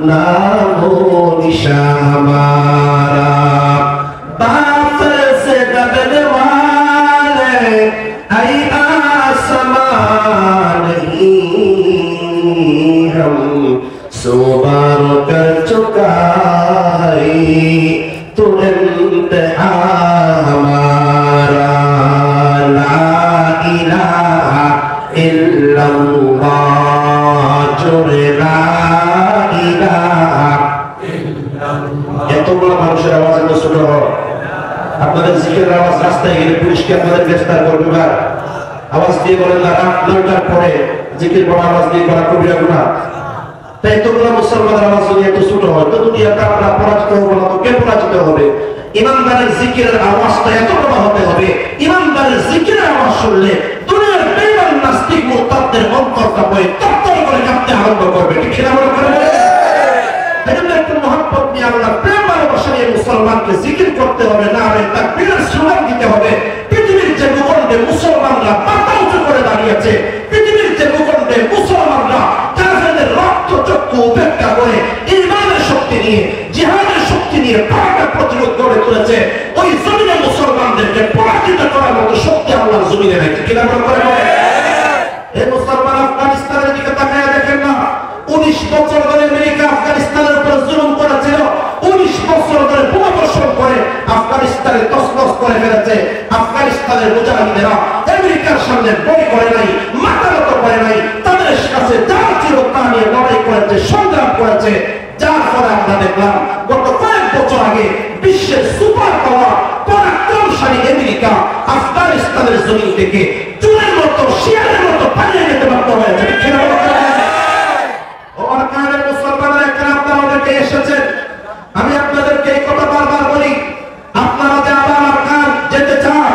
नामो निशान हमारा। बाप से दबने वाले ऐ आसमान नहीं, हम सुबार कर चुका है तू इंतहा हमारा ला इलाहा इल्लल्लाह जुरे ला इलाहा इल्लल्लाह এতগুলো মানুষের আওয়াজ এত ছোট হয় আপনাদের জিকিরের আওয়াজ রাস্তায় গেলে পুলিশকে আপনাদের গ্রেফতার করবে না আওয়াজ দিয়ে বলেন না রাত 9টার পরে জিকির করা আওয়াজ দিয়ে করা কবিরা গুনাহ তাই তোমরা মুসলমানদের আওয়াজ যদি এত ছোট হয় তো দুনিয়াতে আমরা পরাজিত হব না তো কে পরাজিত হবে ইমানদারের জিকিরের আওয়াজটা এত বড় হতে হবে ইমানদারের জিকিরের আওয়াজ শুনলে দুনিয়ার বেঈমান নাস্তিক মুরতাদদের অন্তরটা বয়ে তরতর করে কাঁপতে আরম্ভ করবে ঠিক না মনে করে এজন্য একটু মহব্বত নিয়ে আল্লাহ প্রেম ভালোবাসা নিয়ে মুসলমানকে জিকির করতে হবে না আর তাকবীরের স্লোগান দিতে হবে পৃথিবীর যে ভূখণ্ডে মুসলমানরা মাথা উঁচু করে দাঁড়িয়েছে পৃথিবীর যে ভূখণ্ডে মুসলমানরা কাফেরদের রক্ত চক্ষু উপেক্ষা করে ঈমানের শক্তি নিয়ে জিহাদের শক্তি নিয়ে পাহাড়কে প্রতিরোধ করে তুলেছে ওই জমিনে মুসলমানদেরকে পরাজিত করার মতো শক্তি আল্লাহর জমিনে নাই ঠিক না করে এই মুসলমান আফগানিস্তানের দিকে তাকায় দেখেন না 19 বছর ধরে আমেরিকা আফগানিস্তানের উপর জুলুম করেছিল 19 বছর ধরে বোমাবর্ষণ করে আফগানিস্তানে তছনছ করে ফেলেছে আফগানিস্তানের মুজাহিদেরা আমেরিকার সামনে বই করে নাই মাথা নত করে নাই তাদের কাছে যা ছিল তা নিয়ে লড়াই করেছে সংগ্রাম করেছে যার ফলে আমরা দেখলাম গত কয়েক বছর আগে বিশ্বের সুপার পাওয়ার পরাক্রমশালী আমেরিকা আফগানিস্তানের জমিন থেকে চুরের মতো শিয়ালের মতো পালিয়ে যেতে বাধ্য হয়েছে এসেছেন আমি আপনাদেরকে এই কথা বারবার বলি আপনারা যে আবার আরকান যেতে চান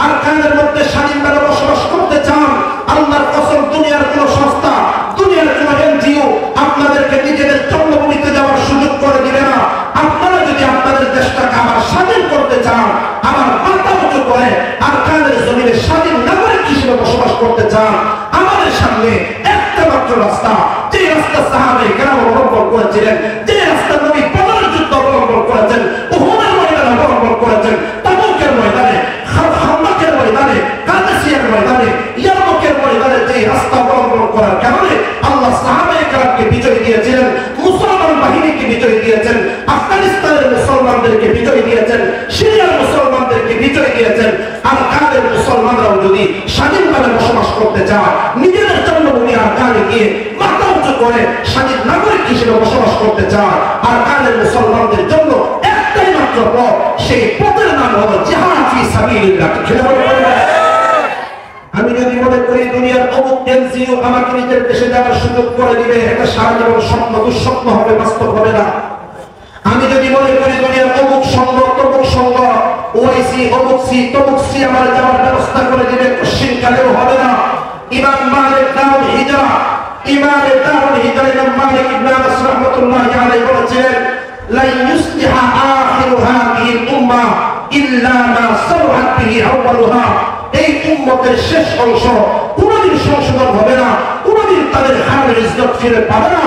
আরকানের মধ্যে স্বাধীনভাবে বসবাস করতে চান আল্লাহর কসম দুনিয়ার কোন সংস্থা দুনিয়ার কোন এনজিও আপনাদেরকে নিজেদের জন্মভূমিতে যাওয়ার সুযোগ করে দিবে না আপনারা যদি আপনাদের দেশটাকে আবার স্বাধীন করতে চান আমার মাথা উঁচু করে আরকানের জমিনে স্বাধীন নাগরিক হিসেবে বসবাস করতে চান আমাদের সামনে একটা মাত্র রাস্তা যে রাস্তা সাহাবায়ে কেরাম অবলম্বন করেছিলেন যে রাস্তা নবী বদরের যুদ্ধ অবলম্বন করেছেন উহুদের ময়দানে অবলম্বন করেছেন তাবুকের ময়দানে খান্দকের ময়দানে কাদেসিয়ার ময়দানে ইয়ারমুকের ময়দানে যে রাস্তা অবলম্বন করার কারণে আল্লাহ সাহাবায়ে কেরামকে বিজয় দিয়েছিলেন মুসলমান বাহিনীকে বিজয় দিয়েছেন আফগানিস্তানের মুসলমানদেরকে বিজয় দিয়েছেন সিরিয়ার মুসলমানদেরকে বিজয় দিয়েছেন আর কাদের মুসলমানরাও যদি স্বাধীনভাবে বসবাস করতে চায় নিজেদের জন্মভূমি আরকানে গিয়ে মাথা উঁচু করে স্বাধীন নাগরিক হিসেবে বসবাস করতে চায় আর কাদের মুসলমানদের জন্য একটাই মাত্র পথ সেই পথের নাম হলো জিহাদ ফি সাবিলিল্লাহ আমি যদি মনে করি দুনিয়ার অমুক এনজিও আমাকে নিজের দেশে যাওয়ার সুযোগ করে দিবে এটা সারা জীবন স্বপ্ন দুঃস্বপ্ন হবে বাস্তব হবে না আমি যদি মনে করি দুনিয়ার অমুক সংঘ তমুক সংঘ ওআইসি অমুক সি তমুক সি আমার যাওয়ার ব্যবস্থা করে দিবে কোশ্চিনকালেও হবে না ইমাম মালিক দারুল হিজরা ইমাম মালিক ইবনে আনাস রাহমাতুল্লাহি আলাইহি বলেছেন লা ইউসলিহা আখিরু হাযিহি উম্মাহ ইল্লা মা সালাহাত বিহি আউয়ালুহা এই উম্মতের শেষ অংশ কোনদিন সংশোধন হবে না কোনদিন তাদের হালের ইজ্জত ফিরে পাবে না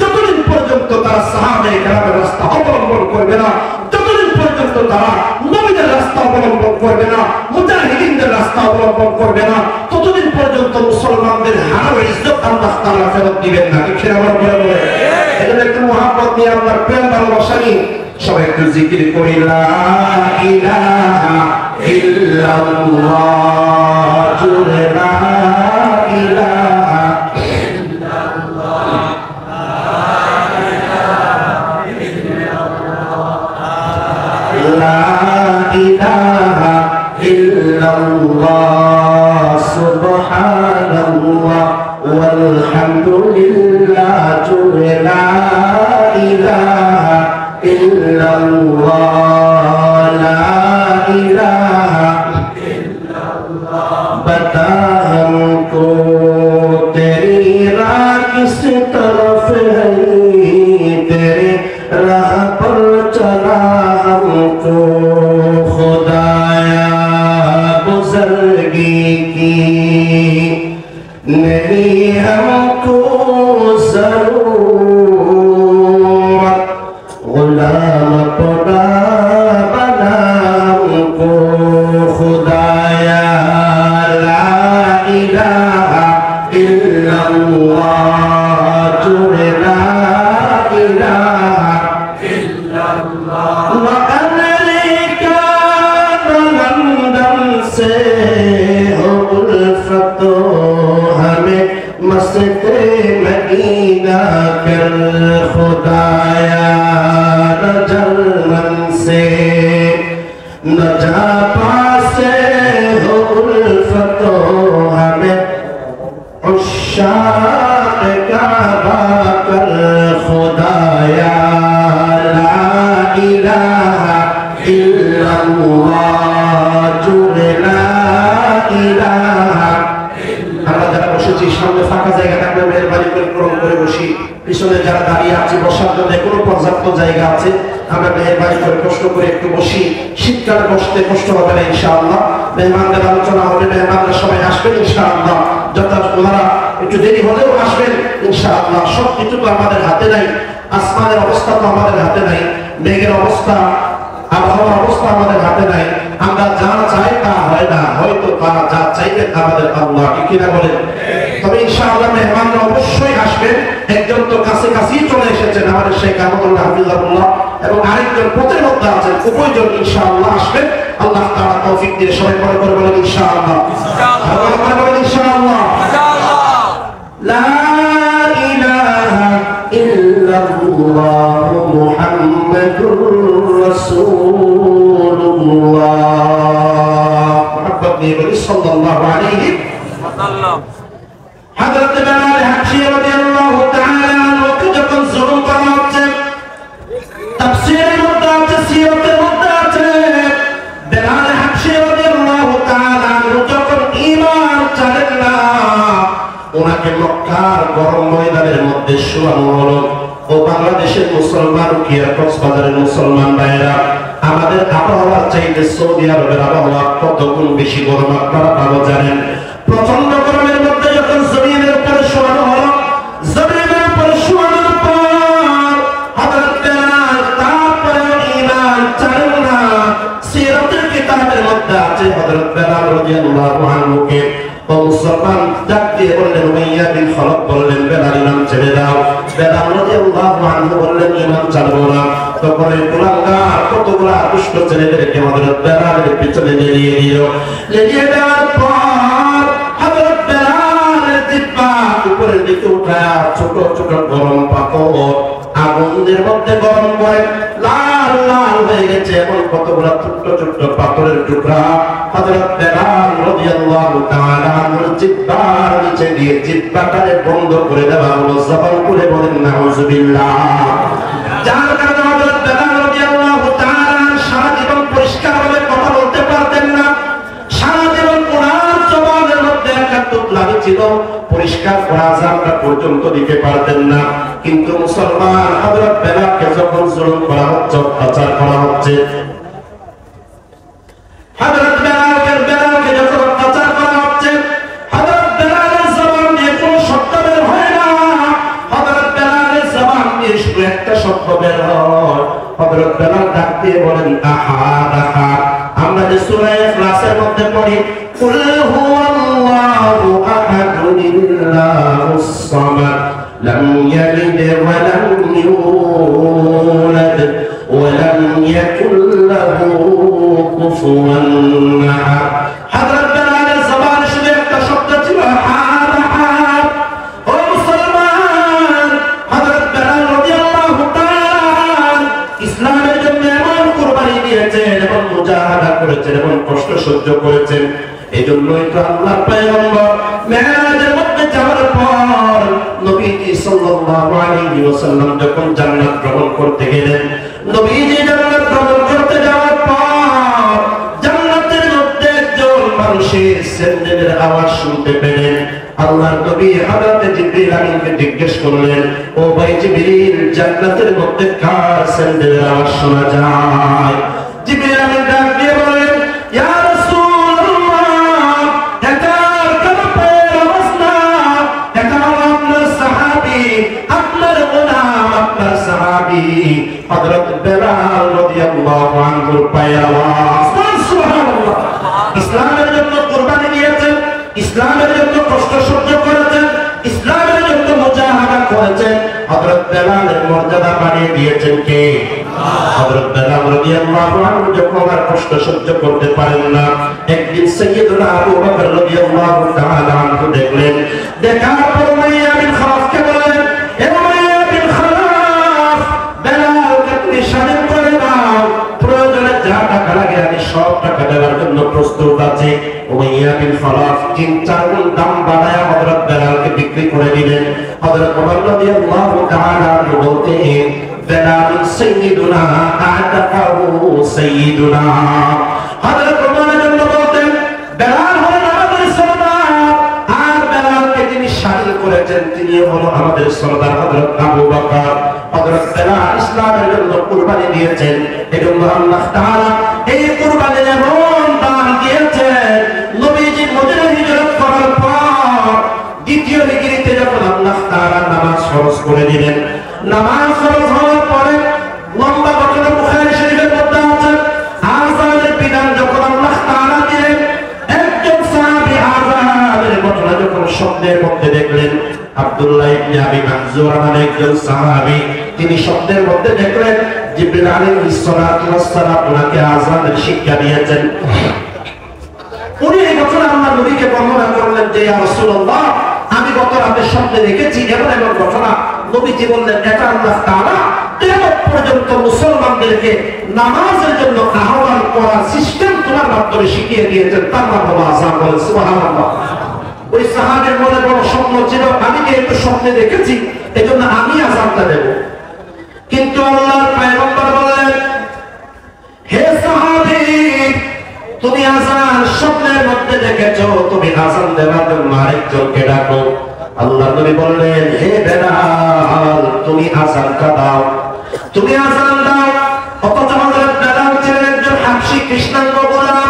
যতদিন পর্যন্ত তারা সাহাবায়ে কেরামের রাস্তা অবলম্বন করবে না যতদিন পর্যন্ত তারা নবীদের রাস্তা অবলম্বন করবে না মুজাহিদিনদের রাস্তা অবলম্বন করবে না ততদিন পর্যন্ত মুসলমানদের হালের ইজ্জত আল্লাহ তাআলা ফেরত দিবেন না ঠিক আছে আমার বলে এজন্য একটু মহব্বত নিয়ে আপনার প্রেম ভালোবাসা নিয়ে সবাই একটু জিকির করি লা ইলাহা ইল্লাল্লাহ জুরে লা ইলাহা লা ইলাহা ইল্লাল্লাহ সুবহানাল্লাহ ওয়াল হামদুলিল্লাহ জুরে লা ইলাহা ইল্লাল্লাহ লা ইলাহা ইল্লাল্লাহ बता हमको तेरी राह किस तरफ है तेरे राह पर चला हमको खुदाया बुज़ुर्गी की नहीं हमको ज़रूरत गुलाम खुदा बना हमको खुदाया ला इलाहा इल्लल्लाह जुरे ला शान काबा कर खुदाया ला इलाहा इल्लल्लाह जुड़े ला इलाहा। আমরা যারা বসেছি সামনে ফাঁকা জায়গা থাকলে মেহরবানি করে গ্রহণ করে বসি, পিছনে যারা দাঁড়িয়ে আছি বসার জন্য কোনো পর্যাপ্ত জায়গা আছে, আমরা মেহরবানি করে কষ্ট করে একটু বসি। শীতকালে বসতে কষ্ট হবে না ইনশাআল্লাহ। মেহমানদের আলোচনা হবে, মেহমানরা সবাই আসবেন ইনশাআল্লাহ। ওনারা একটু দেরি হলেও আসবেন ইনশাআল্লাহ। সব কিছু তো আমাদের হাতে নাই, আসমানের অবস্থা তো আমাদের হাতে নাই, মেঘের অবস্থা, আবহাওয়ার অবস্থা আমাদের হাতে নাই। আমরা যা চাই তা হয় না, হয়তো তারা যা চাইবেন আমাদের আল্লাহ, কি কিনা বলেন? তবে ইনশাআল্লাহ মেহমানরা অবশ্যই আসবেন। একজন তো কাছে কাছেই চলে এসেছেন, আমাদের শেখ আহমদুল্লাহ হাফিজাহুল্লাহ, এবং আরেকজন পথের মধ্যে আছেন, উভয়জন ইনশাআল্লাহ আসবেন। আল্লাহ তাআলা তৌফিক দিয়ে সবাই পড়ে পড়ে বলেন ইনশাআল্লাহ, ইনশাআল্লাহ, বলেন ইনশাআল্লাহ, ইনশাআল্লাহ। লা ইলাহা ইল্লাল্লাহ মুহাম্মাদুর রাসূলুল্লাহ। মুহাম্মদ নবী সাল্লাল্লাহু আলাইহি ওয়াসাল্লাম। হযরত বেলাল হাবশী রাদিয়াল্লাহু তাআলা আনহু যখন জুলুম করা হচ্ছে, তাফসীরের মধ্যে আছে, সিরাতের মধ্যে আছে, বেলাল হাবশী রাদিয়াল্লাহু তাআলা আনহু যখন ঈমান ছাড়েন না, ওনাকে মক্কার গরম ময়দানের মধ্যে শোয়ানো হলো। ও বাংলাদেশের মুসলমান, কিয়া কক্সবাজারের মুসলমান ভাইরা, আমাদের আবহাওয়ার চাইতে সৌদি আরবের আবহাওয়া কত গুণ বেশি গরম আপনারা ভালো জানেন। প্রচন্ড গরমের মধ্যে যখন জমিনের উপরে শোয়ানো হলো, জমিনের উপরে শোয়ানোর পর হযরত বেলাল তারপরে ঈমান ছাড়েন না। সিরাতের কিতাবের মধ্যে আছে হযরত বেলাল রাদিয়াল্লাহু আনহুকে ও মুসলমান ডাক দিয়ে বললেন, উমাইয়া বিন খালাফ বললেন, বেলাল ইমাম ছেড়ে দাও। বেলাল রাদিয়াল্লাহু আনহু বললেন, ইমাম ছাড়বো না। তখন এই কুলাঙ্গার কতগুলা দুষ্ট ছেলেদেরকে হযরত বেলালের পিছনে লেলিয়ে দিল। লেলিয়ে দেওয়ার পর হযরত বেলালের জিহ্বা উপরের দিকে উঠায়া ছোট ছোট গরম পাথর আগুনের মধ্যে গরম করে লাল লাল হয়ে গেছে। এমন কতগুলা ছোট ছোট পাথরের টুকরা হযরত বেলাল রাদিয়াল্লাহু তাআলা আনহুর জিহ্বার নিচে দিয়ে জিহ্বাটাকে বন্ধ করে দেওয়া হলো। জবান করে বলেন নাউজুবিল্লাহ। যার কারণে হযরত বেলাল রাদিয়াল্লাহু তাআলা সারা জীবন পরিষ্কারভাবে কথা বলতে পারতেন না। সারা জীবন ওনার জবানের মধ্যে একটা তুতলামি ছিল, পরিষ্কার করা আযানটা পর্যন্ত দিতে পারতেন না। কিন্তু মুসলমান হযরত বেলালকে যখন জুলুম করা হচ্ছে, অত্যাচার করা হচ্ছে, হযরত বেলালকে যখন অত্যাচার করা হচ্ছে, হযরত বেলালের জবান দিয়ে কোনো শব্দ বের হয় না। হযরত বেলালের জবান দিয়ে শুধু একটা শব্দ বের হয়। হযরত বেলাল ডাক দিয়ে বলেন, আহাদ আহাদ। আমরা যে সূরা ইখলাসের মধ্যে পড়ি, কুল হুয়াল্লাহু আহাদুন ইল্লাহুস সামাদ লাম ইয়ালিদ ওয়া লাম ইউলাদ ওয়া লাম ইয়াকুল লাহু কুফুয়ান আহাদ। হযরত বেলালের জবানে শুধু একটা শব্দ ছিল, আহাদ আহাদ। ও মুসলমান, হযরত বেলাল রাদিয়াল্লাহু তাআলা ইসলামের জন্য এমন কুরবানি দিয়েছেন, এমন মুজাহাদা করেছেন, এমন কষ্ট সহ্য করেছেন। এজন্যই তো আল্লাহর পয়গম্বর মেরাজের মধ্যে যাওয়ার পর নবীজি সাল্লাল্লাহু আলাইহি ওয়াসাল্লাম যখন জান্নাত ভ্রমণ করতে গেলেন, নবীজি জান্নাত ভ্রমণ করতে যাওয়ার পর জান্নাতের মধ্যে একজন মানুষের স্যান্ডেলের আওয়াজ শুনতে পেলেন। আল্লাহর নবী হযরত জিবরিল আমিনকে জিজ্ঞেস করলেন, ও ভাই জিবরিল, জান্নাতের মধ্যে কার স্যান্ডেলের আওয়াজ শোনা যায়? জিবরিল আমিন ডাক দিয়ে বললেন, ইয়া রাসূলুল্লাহ, এটা কার পায়ের আওয়াজ না, এটা আপনার সাহাবী, আপনার গোলাম, আপনার সাহাবী হযরত বেলাল রাদিয়াল্লাহু আনহুর পায়ের আওয়াজ। সুবহানাল্লাহ। ইসলামের জন্য কুরবানি দিয়েছেন, ইসলামের জন্য কষ্ট সহ্য করেছেন, ইসলামের জন্য মুজাহাদা করেছেন। হযরত বেলালের মর্যাদা বাড়িয়ে দিয়েছেন কে? হযরত বেলাল রাদিয়াল্লাহু আনহু যখন আর কষ্ট সহ্য করতে পারেন না, একদিন সাইয়্যিদুনা আবু বকর রাদিয়াল্লাহু তাআলা আনহু দেখলেন। দেখার পর উমাইয়া বিন খালাফকে বললেন, হে উমাইয়া বিন খালাফ, বেলালকে তুমি স্বাধীন করে দাও, প্রয়োজনে যা টাকা লাগে আমি সব টাকা দেওয়ার জন্য প্রস্তুত আছি। উমাইয়া বিন খালাফ 3-4 গুণ দাম বাড়ায়া হযরত বেলালকে বিক্রি হযরত ওমর রাদিয়াল্লাহু তাআলা বলতেন বেলাল সাইয়্যিদুনা আতাকাহু সাইয়্যিদুনা। হযরত ওমর বলতেন বেলাল হলেন আমাদের সরদার, আর বেলালকে যিনি শামিল করেছেন তিনি হলো আমাদের সরদার হযরত আবু বকর। হযরত বেলাল ইসলামের জন্য কুরবানি দিয়েছেন, এজন্য আল্লাহ তাআলা এই কুরবানির এমন দান দিয়েছেন, নবীজি মদিনা হিজরত করার পর দ্বিতীয় হিজরিতে যখন আল্লাহ তাআলা নামাজ ফরজ করে দিলেন, নামাজ ফরজ হওয়ার পরে লম্বা ঘটনা বুখারী শরীফের মধ্যে আছে, আযানের বিধান যখন আল্লাহ তাআলা দিলেন, একজন সাহাবী আযানের ঘটনা যখন স্বপ্নের মধ্যে দেখলেন, আব্দুল্লাহ ইবনে আবি মানজুর নামে একজন সাহাবী, তিনি স্বপ্নের মধ্যে দেখলেন জিবরিল আলাইহিস সালাতু ওয়াস সালাম ওনাকে আযানের শিক্ষা দিয়েছেন। উনি এই ঘটনা আল্লাহ নবীকে বর্ণনা করলেন যে ইয়া রাসূলুল্লাহ, আমি গত রাতে স্বপ্নে দেখেছি এমন এমন ঘটনা। নবীজি বললেন এটা আল্লাহ তাআলা কিয়ামত পর্যন্ত মুসলমানদেরকে নামাজের জন্য আহ্বান করার সিস্টেম তোমার মাধ্যমে শিখিয়ে দিয়েছেন, তার নাম হলো আযান। বলেন সুবহানাল্লাহ। ওই সাহাবীর মনে বড় স্বপ্ন ছিল, আমি যেহেতু স্বপ্নে দেখেছি এজন্য আমি আযানটা দেব। কিন্তু আল্লাহর পয়গম্বর বললেন, হে সাহাবী, তুমি আযান স্বপ্নের মধ্যে দেখেছো, তুমি আযান দেওয়ার জন্য আরেকজনকে ডাকো। আল্লাহর নবী বললেন, হে বেলাল, তুমি আযানটা দাও, তুমি আযান দাও। অথচ হযরত বেলাল ছিলেন একজন হাবশী কৃষ্ণাঙ্গ গোলাম,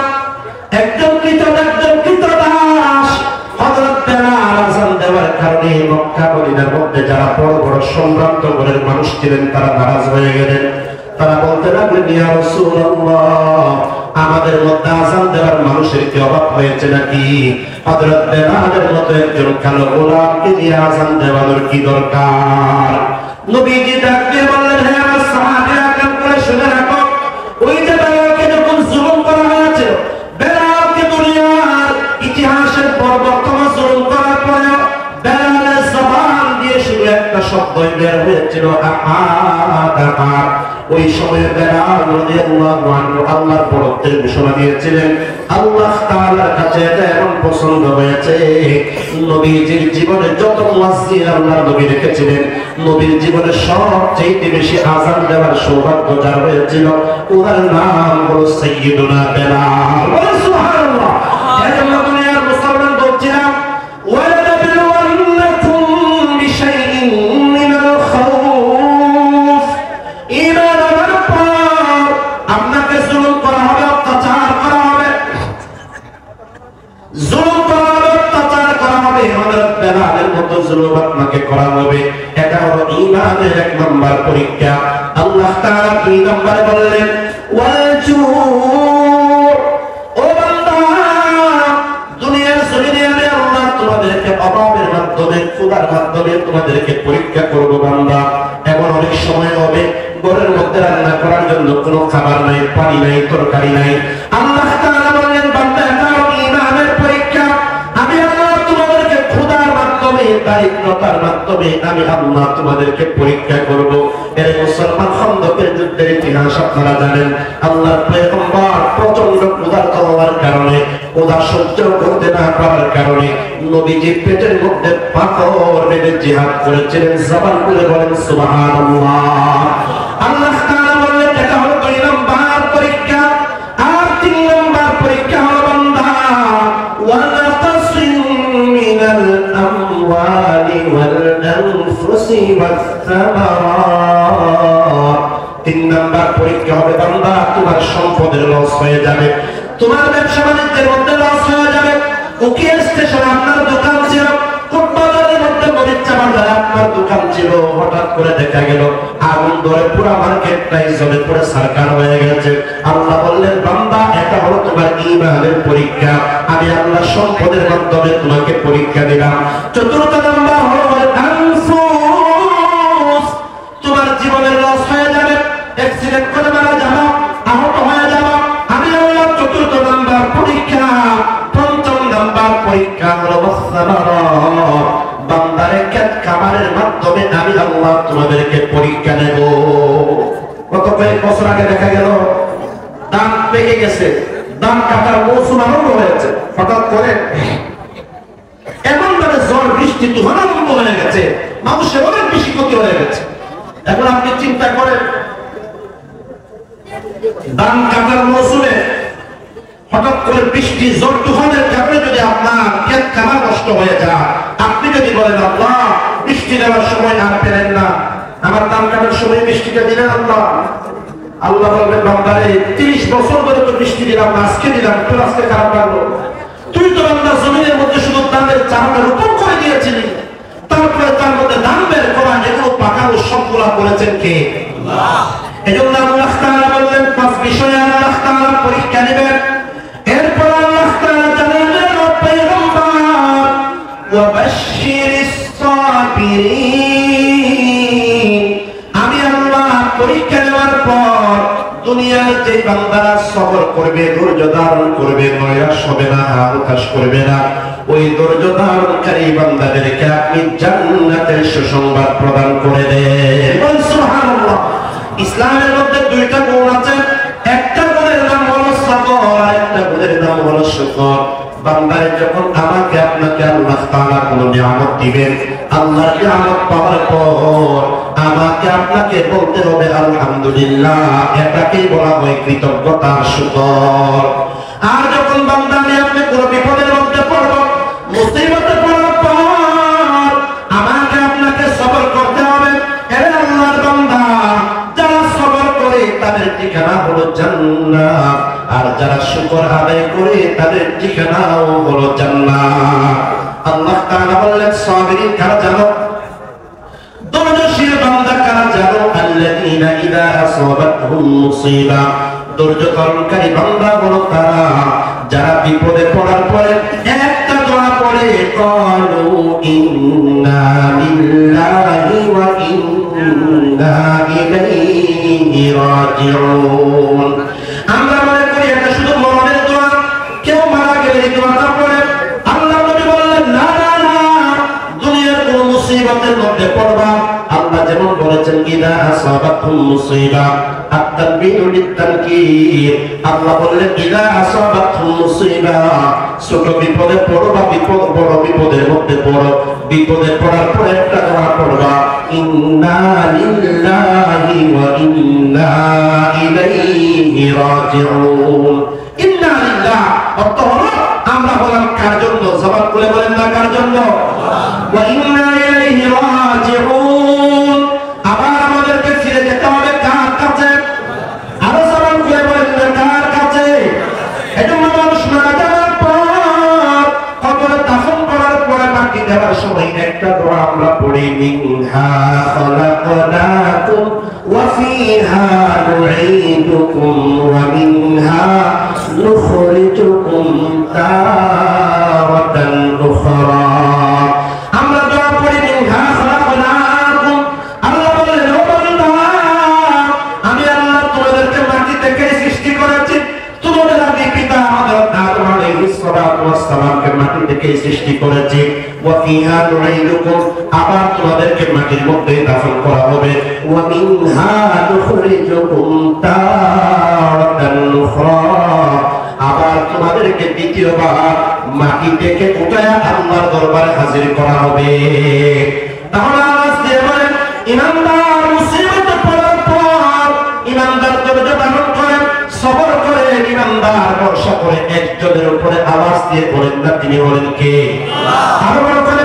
একজন কৃতদাস। হযরত বেলাল আযান দেওয়ার কারণে মক্কা মদিনার মধ্যে যারা বড় বড় সম্ভ্রান্ত ঘরের মানুষ ছিলেন তারা নারাজ হয়ে গেলেন। তারা বলতে লাগলেন, ইয়া রাসূলুল্লাহ, আমাদের মধ্যে আযান দেওয়ার মানুষের কি অভাব হয়েছে নাকি? হযরত বেলালের মতো একজন কালো গোলামকে দিয়ে আযান দেওয়ানোর কি দরকার? নবীজি ডাক দিয়ে বললেন, হে আমার সাহাবীরা, কান করে শুনে রাখো, ওই যে বেলালকে যখন জুলুম করা হয়েছিল, বেলালকে দুনিয়ার ইতিহাসের বর্বরতম জুলুম করার পরে বেলালের জবান দিয়ে শুধু একটা শব্দ বের হয়েছিল, আহাদ আহাদ। ওই সময় বেলাল রাদিয়াল্লাহু আনহু আল্লাহর বরকতের ঘোষণা দিয়েছিলেন। আল্লাহ তাআলার কাছে এটা এমন পছন্দ হয়েছে, নবীজির জীবনে যত মুয়াজ্জিন আল্লাহর নবী রেখেছিলেন, নবীর জীবনে সবচেয়ে বেশি আযান দেওয়ার সৌভাগ্য যার হয়েছিল, ওনার নাম হলো সাইয়্যিদুনা বেলাল। বলেন সুবহানাল্লাহ। এজন্য দুনিয়ার মুসলমান বলছিলাম, ওয়ালানাবলুওয়ান্নাকুম বিশাইইন মিনাল খাউফ। ঈমান আনার পর আপনাকে জুলুম করা হবে, অত্যাচার করা হবে, জুলুম করা হবে, অত্যাচার করা হবে। হযরত বেলালের মতো জুলুম আপনাকে করা হবে। এটা হলো ঈমানের এক নম্বর পরীক্ষা। আল্লাহ তাআলা দুই নম্বরে বললেন, ওয়াল জু। ও বান্দা, দুনিয়ার জমিনে আমি আল্লাহ তোমাদেরকে অভাবের মাধ্যমে, ক্ষুধার মাধ্যমে তোমাদেরকে পরীক্ষা করব বান্দা। এমন অনেক সময় হবে ঘরের মধ্যে রান্না করার জন্য কোনো খাবার নাই, পানি নাই, তরকারি নাই। আল্লাহ তাআলা বললেন, বান্দা, এটা হলো ঈমানের পরীক্ষা। আমি আল্লাহ তোমাদেরকে ক্ষুধার মাধ্যমে, দারিদ্রতার মাধ্যমে আমি আল্লাহ তোমাদেরকে পরীক্ষা করব। এর মুসলমান খন্দকের যুদ্ধের ইতিহাস আপনারা জানেন। আল্লাহর পয়গম্বর প্রচন্ড ক্ষুধার্ত হওয়ার কারণে, ক্ষুধা সহ্য করতে না পারার কারণে নবীজির পেটের মধ্যে পাথর বেঁধে জিহাদ করেছিলেন। জবান খুলে বলেন সুবহানাল্লাহ। আল্লাহ তাআলা বললেন, এটা হলো দুই নম্বর পরীক্ষা। আর তিন নম্বর পরীক্ষা হলো বান্দা, ওয়ালা তাসিম মিনাল আমওয়ালি ওয়াল আনফুসি ওয়াস সামারাত। তিন নম্বর পরীক্ষা হবে বান্দা, তোমার সম্পদের লস হয়ে যাবে, তোমার ব্যবসা বাণিজ্যের মধ্যে লস হয়ে যাবে। উকিয়া স্টেশনে আপনার দোকান ছিল, ফুটবলের মধ্যে মরিচা বাজারে আপনার দোকান ছিল, হঠাৎ করে দেখা গেল আগুন ধরে পুরো মার্কেটটাই জ্বলে পুরো সরকার হয়ে গেছে। আল্লাহ বললেন, বান্দা, এটা হলো তোমার ঈমানের পরীক্ষা। আমি আল্লাহ সম্পদের মাধ্যমে তোমাকে পরীক্ষা দিলাম। চতুর্থ নাম্বার হলো আনফুস। তোমার জীবনের লস হয়ে যাবে, অ্যাক্সিডেন্ট করে মারা যাবে, আহত হয়ে যাবে। আমি আল্লাহ চতুর্থ নাম্বার পরীক্ষা। পঞ্চম নাম্বার পরীক্ষা হলো সামারাত। বান্দারে ক্ষেত খামারের মাধ্যমে আমি আল্লাহ তোমাদেরকে পরীক্ষা নেব। গত কয়েক বছর আগে দেখা গেল ধান পেকে গেছে, ধান কাটার মৌসুম আরম্ভ হয়েছে। হঠাৎ করে এমন ভাবে ঝড় বৃষ্টি তুফান আরম্ভ হয়ে গেছে, মানুষের অনেক বেশি ক্ষতি হয়ে গেছে। এখন আপনি চিন্তা করেন, ধান কাটার মৌসুমে হঠাৎ করে বৃষ্টি ঝড় তুফানের কারণে যদি আপনার ক্ষেত খামার নষ্ট হয়ে যায়, আপনি যদি বলেন আল্লাহ বৃষ্টি দেওয়ার সময় আর পেলেন না, আমার ধান কাটার সময় বৃষ্টিটা দিলেন আল্লাহ, আল্লাহ বলবেন বান্দারে 30 বছর ধরে তো বৃষ্টি দিলাম, আজকে দিলাম, তোর আজকে খারাপ লাগলো? তুই তো বান্দা জমিনের মধ্যে শুধু ধানের চারাটা রোপণ করে দিয়েছিলি, তারপরে তার মধ্যে ধান বের করা এগুলো পাকানো সবগুলা করেছেন কে? আল্লাহ। এজন্য আল্লাহ তাআলা বললেন 5 বিষয়ে আল্লাহ তাআলা পরীক্ষা নেবেন। এরপর আল্লাহ তাআলা জানালেন ও পয়গম্বর ওয়াবাশশিরিস সাবিরিন, আমি আল্লাহ পরীক্ষা নেওয়ার পর দুনিয়ার যে বান্দারা সবর করবে, ধৈর্য ধারণ করবে, নৈরাশ হবে না, হতাশ করবে না, ওই ধৈর্য ধারণকারী বান্দাদেরকে আপনি জান্নাতের সুসংবাদ প্রদান করে দেন। সুবহানাল্লাহ। ইসলামের মধ্যে 2টা গুণ আছে, একটা গুণের নাম হলো সবর, আর একটা গুণের নাম হলো শুকর। বান্দারে যখন আমাকে আপনাকে আল্লাহ তাআলা কোনো নিয়ামত দিবেন, আল্লাহর নিয়ামত পাওয়ার পর আমাকে আপনাকে বলতে হবে আলহামদুলিল্লাহ, এটাকেই বলা হয় কৃতজ্ঞতার শুকর। আর যখন বান্দা আমি আপনি কোনো বিপদের মধ্যে পড়ব, মুসিবতে পড়ার পর আমাকে আপনাকে সবর করতে হবে। এরে আল্লাহর বান্দা, যারা সবর করে তাদের ঠিকানা হলো জান্নাত, আর যারা শুকর আদায় করে তাদের ঠিকানাও হলো জান্নাত। আল্লাহ তাআলা বললেন সাবিরিন কারা জানো? ধৈর্যশীল বান্দা কারা জানো? আল্লাযীনা ইযা আসাবাতহুম মুসিবা, ধৈর্য ধারণকারী বান্দা হলো তারা যারা বিপদে পড়ার পরে একটা দোয়া পড়ে, ক্বালু ইন্না লিল্লাহি ওয়া ইন্না ইলাইহি রাজিউন। আমরা মনে করি এটা শুধু মরণের দোয়া, কেউ মারা গেলে এই দোয়াটা পড়ে। আল্লাহ নবী বললেন না না না, দুনিয়ার কোন মুসিবতের মধ্যে পড়বা, আল্লাহ যেমন বলেছেন ইযা আসাবাতহুম মুসিবা, আত-তানবীহু লিত-তানকীর, আল্লাহ বললেন ইযা আসাবাতহুম মুসিবা, ছোট বিপদে পড়ো বা বড় বিপদের মধ্যে পড়ো, বিপদে পড়ার পরে একটা দোয়া পড়বা, ইন্না লিল্লাহি ওয়া ইন্না ইলাইহি রাজিউন। ইন্না লিল্লাহ অর্থ হলো আমরা হলাম কার জন্য? জবান খুলে বলেন না কার জন্য? ওয়া ইন্না ইলাইহি রাজিউন, আবার আমাদেরকে ফিরে যেতে হবে কার কাছে? আরো জবান খুলে বলেন না কার কাছে? এজন্য মানুষ মারা যাওয়ার পর, কবরে দাফন করার পরে মাটি দেওয়ার সময় একটা দোয়া আমরা পড়ি, মিনহা খালাকনাকুম ওয়া ফিহা নুঈদুকুম ওয়া মিনহা নুখরিজুকুম তারাতান উখরা। আমরা দোয়া পড়ি মিনহা খালাকনাকুম, আল্লাহ বলেন ও বান্দা আমি আল্লাহ তোমাদেরকে মাটি থেকে সৃষ্টি করেছি, তোমাদের আদি পিতা হযরত আদম আলাইহিস সালাতু ওয়াস সালামকে মাটি থেকে সৃষ্টি করেছি, ওয়া ফিহা নুঈদুকুম, আবার তোমাদেরকে মাটির মধ্যে দাফন করা হবে, ওয়া মিনহা নুখরিজুকুম তারাতান উখরা, আবার তোমাদেরকে দ্বিতীয়বার মাটি থেকে উঠায়া আল্লাহর দরবারে হাজির করা হবে। তাহলে আওয়াজ দিয়ে বলেন, ইমানদার মুসিবতে পড়ার পর ইমানদার ধৈর্য ধারণ করেন, সবর করে ইমানদার ভরসা করে একজনের উপরে আওয়াজ দিয়ে বলেন না, তিনি হলেন কে? আল্লাহ। আরো বড় করে